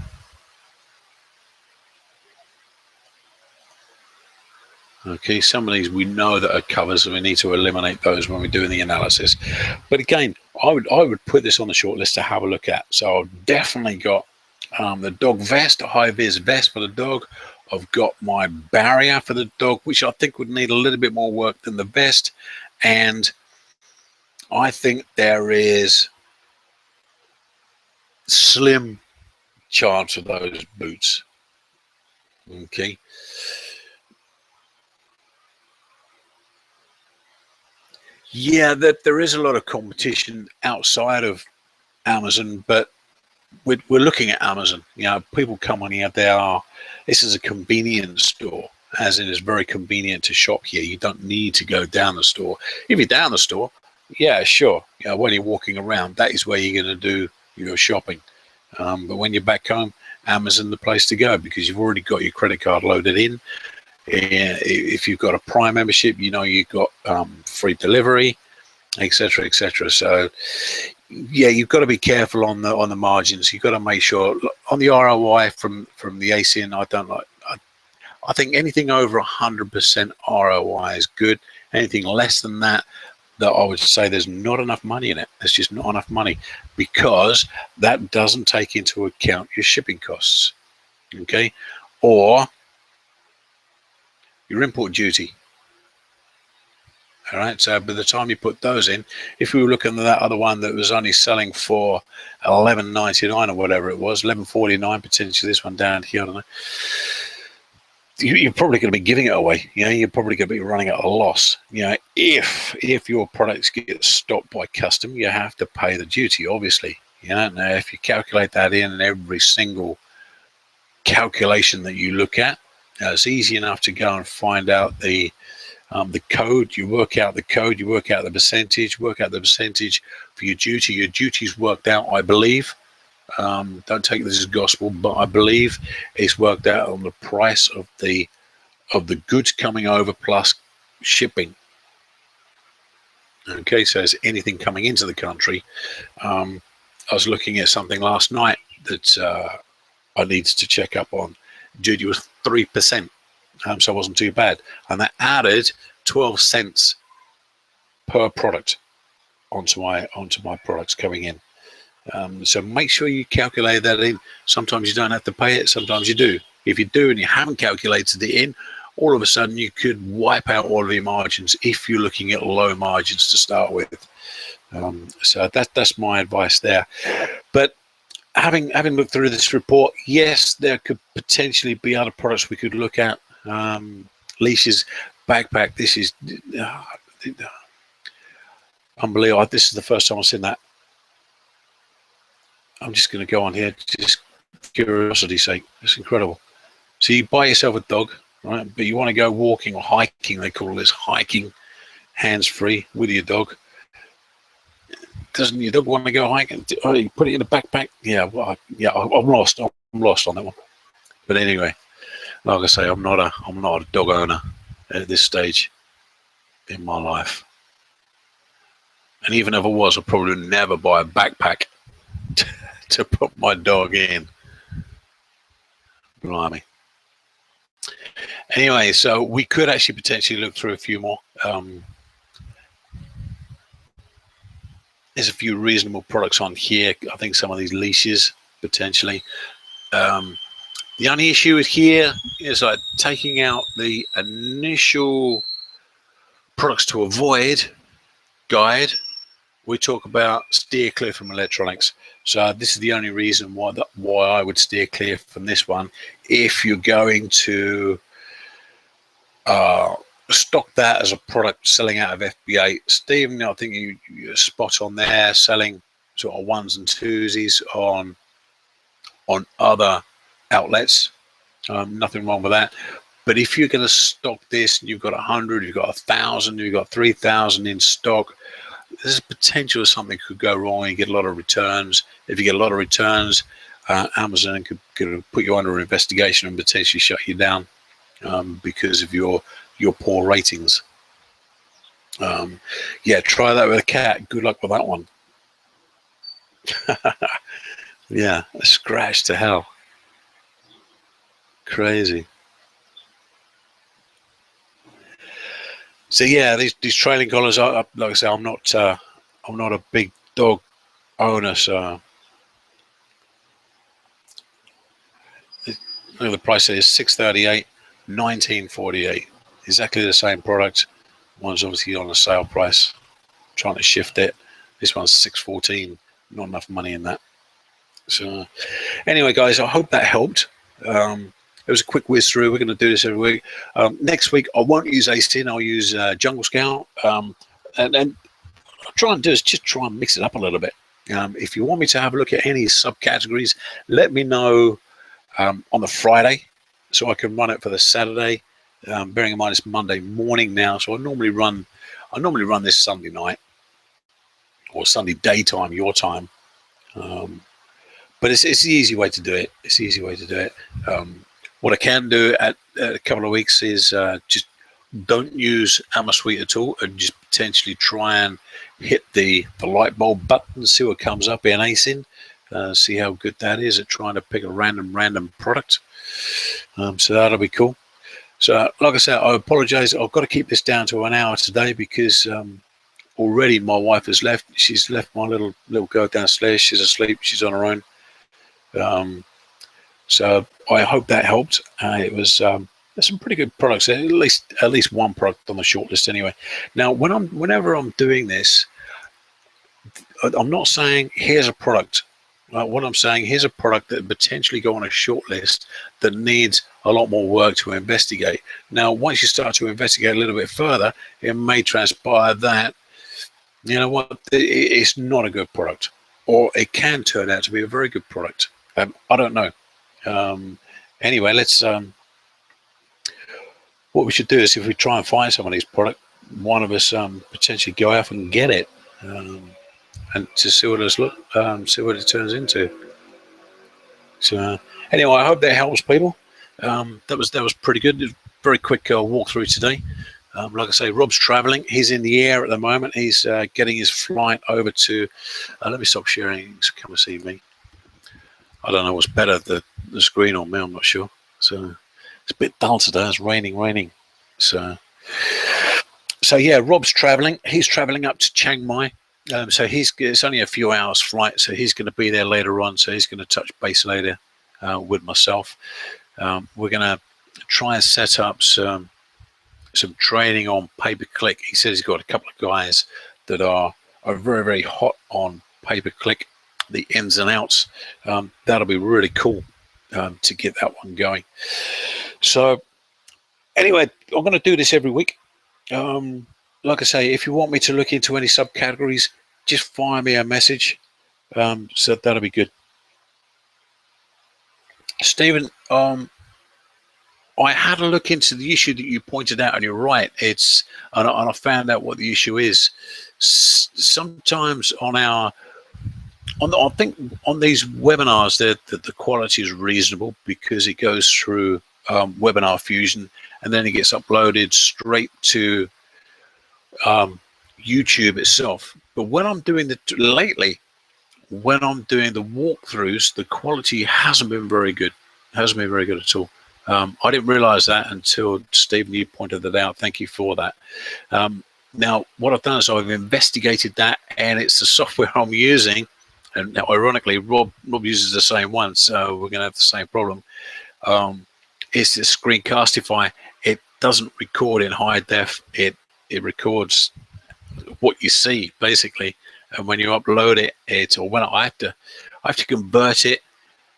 Okay, some of these we know that are covers, and we need to eliminate those when we're doing the analysis. But again, I would put this on the short list to have a look at. So I've definitely got the dog vest, a high-vis vest for the dog. I've got my barrier for the dog, which I think would need a little bit more work than the vest. And I think there is slim chance of those boots. Okay. Yeah, that there is a lot of competition outside of Amazon, but we're looking at Amazon. You know, people come on here. This is a convenience store, as in it's very convenient to shop here. You don't need to go down the store. If you're down the store, yeah, sure. You know, when you're walking around, that is where you're going to do your shopping. But when you're back home, Amazon the place to go, because you've already got your credit card loaded in. If you've got a Prime membership, you know you've got free delivery, etc., etc. So, yeah, you've got to be careful on the margins. You've got to make sure on the ROI from the ACN. I think anything over 100% ROI is good. Anything less than that, I would say there's not enough money in it. There's just not enough money, because that doesn't take into account your shipping costs, okay, or your import duty. All right, so by the time you put those in, if we were looking at that other one that was only selling for $11.99 or whatever it was, $11.49 potentially, this one down here, I don't know, you're probably going to be giving it away. You know, you're probably going to be running at a loss. You know, if your products get stopped by custom, you have to pay the duty, obviously. You know, now if you calculate that in every single calculation that you look at, it's easy enough to go and find out the code. You work out the code, you work out the percentage, for your duty. Your duty's worked out, I believe. Don't take this as gospel, but I believe it's worked out on the price of the goods coming over plus shipping. Okay, so as anything coming into the country, I was looking at something last night that I needed to check up on. Duty was 3%, so it wasn't too bad, and that added 12 cents per product onto my products coming in. So make sure you calculate that in. Sometimes you don't have to pay it, sometimes you do. If you do and you haven't calculated it in, all of a sudden you could wipe out all of your margins if you're looking at low margins to start with. So that's my advice there. But having looked through this report, yes, there could potentially be other products we could look at. Leashes, backpack. This is unbelievable. This is the first time I've seen that. I'm just going to go on here, just curiosity's sake. It's incredible. So you buy yourself a dog, right? But you want to go walking or hiking. They call this hiking, hands-free with your dog. Doesn't your dog want to go hiking? Oh, you put it in a backpack. Yeah, well, I'm lost. I'm lost on that one. But anyway, like I say, I'm not a dog owner at this stage in my life. And even if I was, I'd probably never buy a backpack to put my dog in. Blimey. Anyway, so we could actually potentially look through a few more. There's a few reasonable products on here. I think some of these leashes potentially. The only issue with here is like taking out the initial products to avoid guide we talk about steer clear from electronics. So this is the only reason why I would steer clear from this one. If you're going to stock that as a product selling out of FBA, Stephen, I think you're spot on there, selling sort of ones and twosies on other outlets. Nothing wrong with that. But if you're going to stock this, and you've got 100, you've got 1,000, you've got 3,000 in stock, there's a potential something could go wrong. You get a lot of returns. If you get a lot of returns, Amazon could put you under investigation and potentially shut you down because of your poor ratings. Yeah, try that with a cat. Good luck with that one. Yeah, a scratch to hell. Crazy. So yeah, these trailing collars. Like I say, I'm not a big dog owner, so look at the price there is $638, $1948. Exactly the same product. One's obviously on a sale price. Trying to shift it. This one's $614. Not enough money in that. So anyway, guys, I hope that helped. It was a quick whiz through. We're going to do this every week. Next week, I won't use ASIN. I'll use Jungle Scout. And I'll try and do is just try and mix it up a little bit. If you want me to have a look at any subcategories, let me know on the Friday so I can run it for the Saturday. Bearing in mind it's Monday morning now, so I normally run this Sunday night or Sunday daytime, your time. But it's the easy way to do it. It's the easy way to do it. What I can do at a couple of weeks is just don't use AmaSuite at all, and just potentially try and hit the light bulb button, see what comes up in ASIN, see how good that is at trying to pick a random product. So that'll be cool. So like I said, I apologize. I've got to keep this down to an hour today because already my wife has left. She's left my little girl downstairs. She's asleep. She's on her own. So I hope that helped. It was there's some pretty good products there, at least one product on the shortlist anyway. Now, whenever I'm doing this, I'm not saying here's a product. What I'm saying, here's a product that potentially go on a shortlist that needs a lot more work to investigate. Now, once you start to investigate a little bit further, it may transpire that, you know what, it's not a good product, or it can turn out to be a very good product. I don't know. Anyway, let's what we should do is, if we try and find some of these products, one of us potentially go out and get it, and to see what see what it turns into. So anyway, I hope that helps people. That was pretty good. Very quick walkthrough today. Like I say, Rob's traveling. He's in the air at the moment. He's getting his flight over to let me stop sharing so come and see me. I don't know what's better, the screen or me, I'm not sure. So it's a bit dull today. It's raining. So yeah, Rob's traveling. He's traveling up to Chiang Mai. So it's only a few hours flight, so he's going to be there later on. So he's going to touch base later with myself. We're going to try and set up some training on pay-per-click. He says he's got a couple of guys that are very, very hot on pay-per-click, the ins and outs. That'll be really cool to get that one going. So anyway, I'm going to do this every week. Like I say, if you want me to look into any subcategories, just fire me a message. So that'll be good. Stephen, I had a look into the issue that you pointed out, and you're right. And I found out what the issue is. Sometimes I think on these webinars, the quality is reasonable because it goes through Webinar Fusion, and then it gets uploaded straight to YouTube itself. But when I'm doing when I'm doing the walkthroughs, the quality hasn't been very good. Hasn't been very good at all. I didn't realize that until Stephen, you pointed that out. Thank you for that. Now, what I've done is I've investigated that, and it's the software I'm using. And now, ironically, Rob uses the same one, so we're going to have the same problem. It's the Screencastify. It doesn't record in high def. It records what you see, basically, and when you upload it, or when I have to convert it,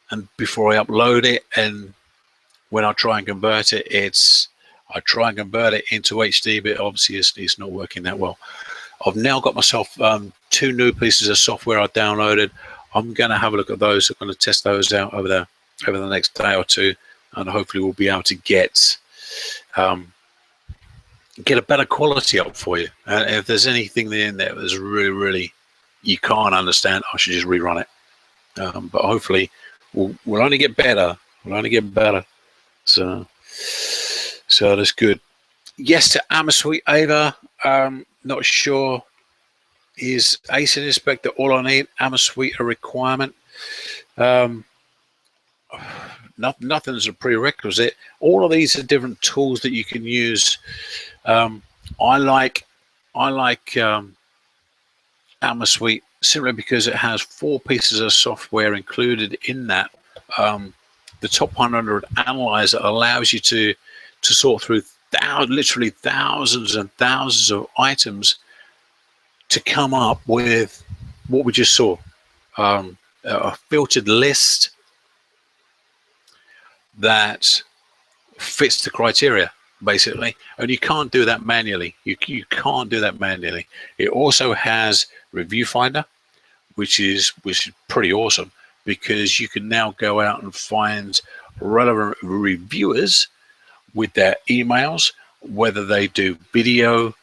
and before I upload it, and when I try and convert it, I try and convert it into HD, but obviously it's not working that well. I've now got myself 2 new pieces of software I downloaded. I'm going to have a look at those. I'm going to test those out over the next day or two, and hopefully we'll be able to get a better quality up for you. And if there's anything in there that's really you can't understand, I should just rerun it. But hopefully we'll only get better. We'll only get better. So that's good. Yes to AmaSuite Ava. Not sure. Is ASIN Inspector all I need? AmaSuite a requirement? Nothing's a prerequisite. All of these are different tools that you can use. I like AmaSuite simply because it has 4 pieces of software included in that. The top 100 analyzer allows you to sort through literally thousands and thousands of items to come up with what we just saw, a filtered list that fits the criteria, basically. And you can't do that manually. You can't do that manually. It also has Review Finder, which is pretty awesome, because you can now go out and find relevant reviewers with their emails, whether they do video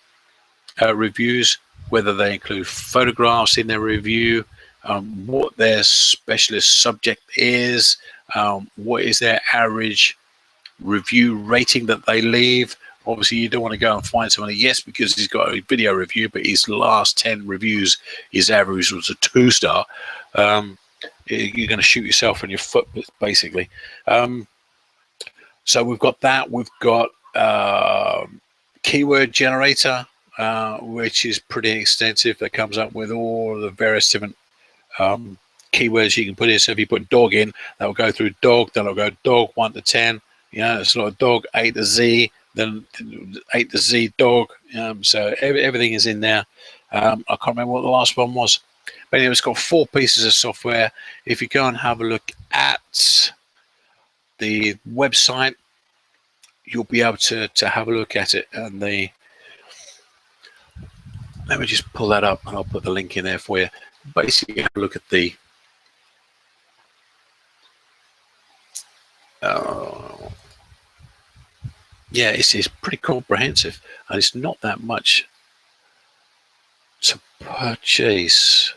reviews, whether they include photographs in their review, what their specialist subject is, what is their average review rating that they leave. Obviously, you don't want to go and find somebody, yes, because he's got a video review, but his last 10 reviews, his average was a 2-star. You're going to shoot yourself in your foot, basically. So we've got that. We've got keyword generator, which is pretty extensive. That comes up with all the various different keywords you can put in. So if you put dog in, that will go through dog. Then it'll go dog 1 to 10. You know, it's like dog A to Z. Then A to Z dog. So everything is in there. I can't remember what the last one was. But anyway, it's got 4 pieces of software. If you go and have a look at the website, you'll be able to have a look at it. And let me just pull that up, and I'll put the link in there for you. Basically, have a look at the yeah, it's pretty comprehensive, and it's not that much to purchase.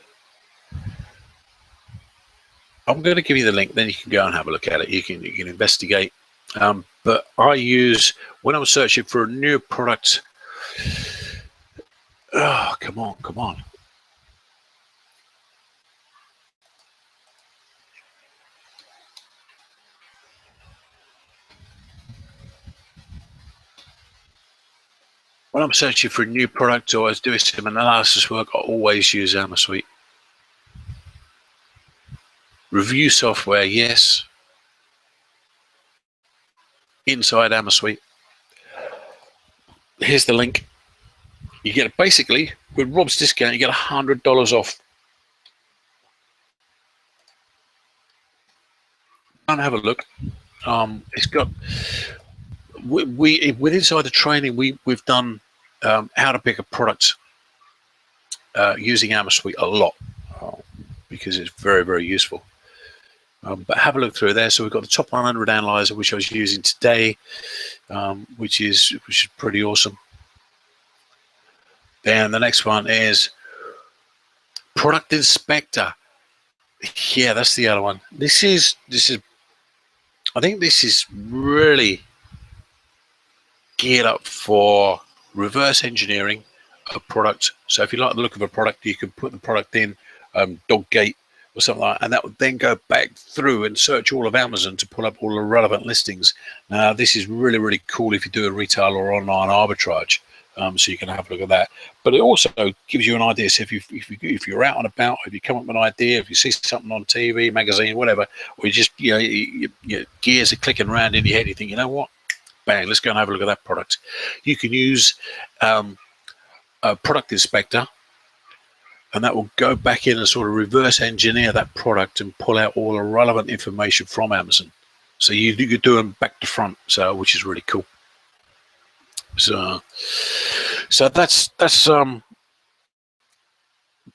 I'm going to give you the link, then you can go and have a look at it. You can investigate. But I use, when I'm searching for a new product. Oh, come on. When I'm searching for a new product or I was doing some analysis work, I always use AmaSuite. Review software, yes. Inside AmaSuite. Here's the link. You get it basically with Rob's discount. You get $100 off. Go and have a look. It's got. We with inside the training, we've done how to pick a product using AmaSuite a lot because it's very useful. But have a look through there. So we've got the top 100 analyzer, which I was using today, which is pretty awesome. Then the next one is Product Inspector. Yeah, that's the other one. This is. I think this is really geared up for reverse engineering a product. So if you like the look of a product, you can put the product in Doggate or something like that, and that would then go back through and search all of Amazon to pull up all the relevant listings. Now, this is really cool if you do a retail or online arbitrage. So you can have a look at that. But it also gives you an idea. So if you're out and about, if you come up with an idea, if you see something on TV, magazine, whatever, or you just your gears are clicking around in your head, you think, you know what? Bang, let's go and have a look at that product. You can use a Product Inspector and that will go back in and sort of reverse engineer that product and pull out all the relevant information from Amazon. So you do them back to front, so which is really cool. So that's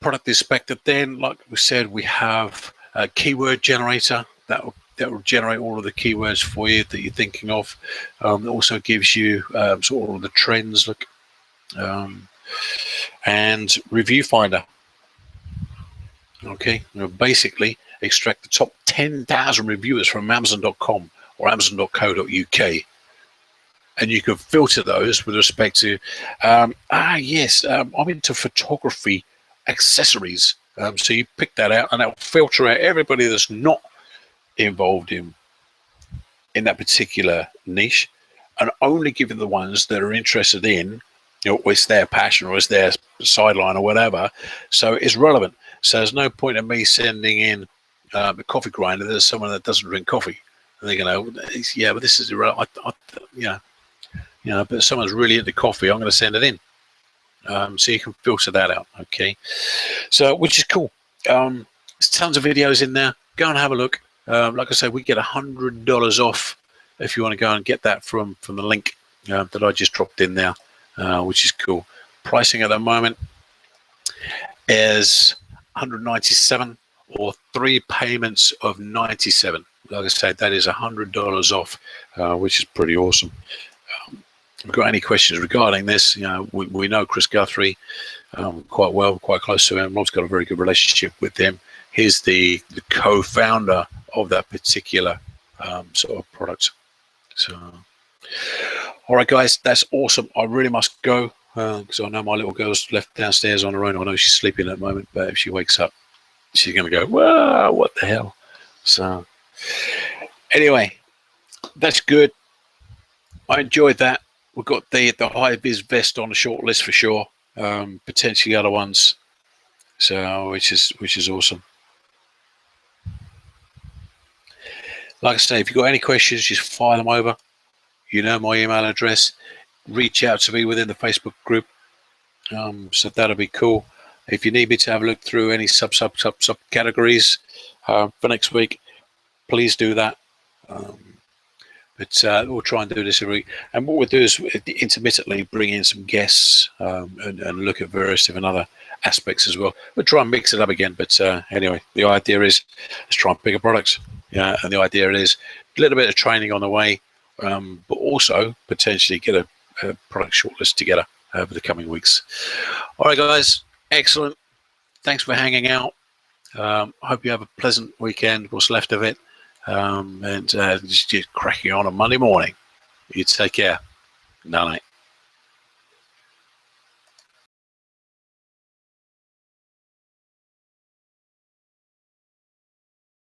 product inspector. Then, like we said, we have a keyword generator that will generate all of the keywords for you that you're thinking of. It also gives you sort of the trends, look, and review finder. Okay, basically extract the top 10,000 reviewers from Amazon.com or Amazon.co.uk, and you can filter those with respect to I'm into photography accessories. So you pick that out, and that will filter out everybody that's not involved in that particular niche, and only give the ones that are interested in, or it's their passion or it's their sideline or whatever. So it's relevant. So there's no point in me sending in a coffee grinder. There's someone that doesn't drink coffee, and they're going to, yeah, but this is irrelevant. But someone's really into coffee, I'm going to send it in. So you can filter that out. Okay, so which is cool. There's tons of videos in there. Go and have a look. Like I said, we get $100 off if you want to go and get that from the link that I just dropped in there, which is cool. Pricing at the moment is $197, or 3 payments of $97. Like I said, that is $100 off, which is pretty awesome. If you've got any questions regarding this, we know Chris Guthrie quite well, quite close to him. Rob's got a very good relationship with him. He's the co-founder of that particular sort of product. So, all right, guys, that's awesome. I really must go because I know my little girl's left downstairs on her own. I know she's sleeping at the moment, but if she wakes up, she's going to go, "Whoa, what the hell?" So, anyway, that's good. I enjoyed that. We've got the high vis vest on the short list for sure. Potentially other ones. So, which is awesome. Like I say, if you've got any questions, just fire them over. You know my email address. Reach out to me within the Facebook group. So that'll be cool. If you need me to have a look through any sub categories for next week, please do that. But we'll try and do this every week. And what we'll do is intermittently bring in some guests and look at various different other aspects as well. We'll try and mix it up again. But anyway, the idea is let's try and pick up products. Yeah, and the idea is a little bit of training on the way, but also potentially get a product shortlist together over the coming weeks. All right, guys, excellent. Thanks for hanging out. I hope you have a pleasant weekend, what's left of it, and just cracking on Monday morning. You take care. Night.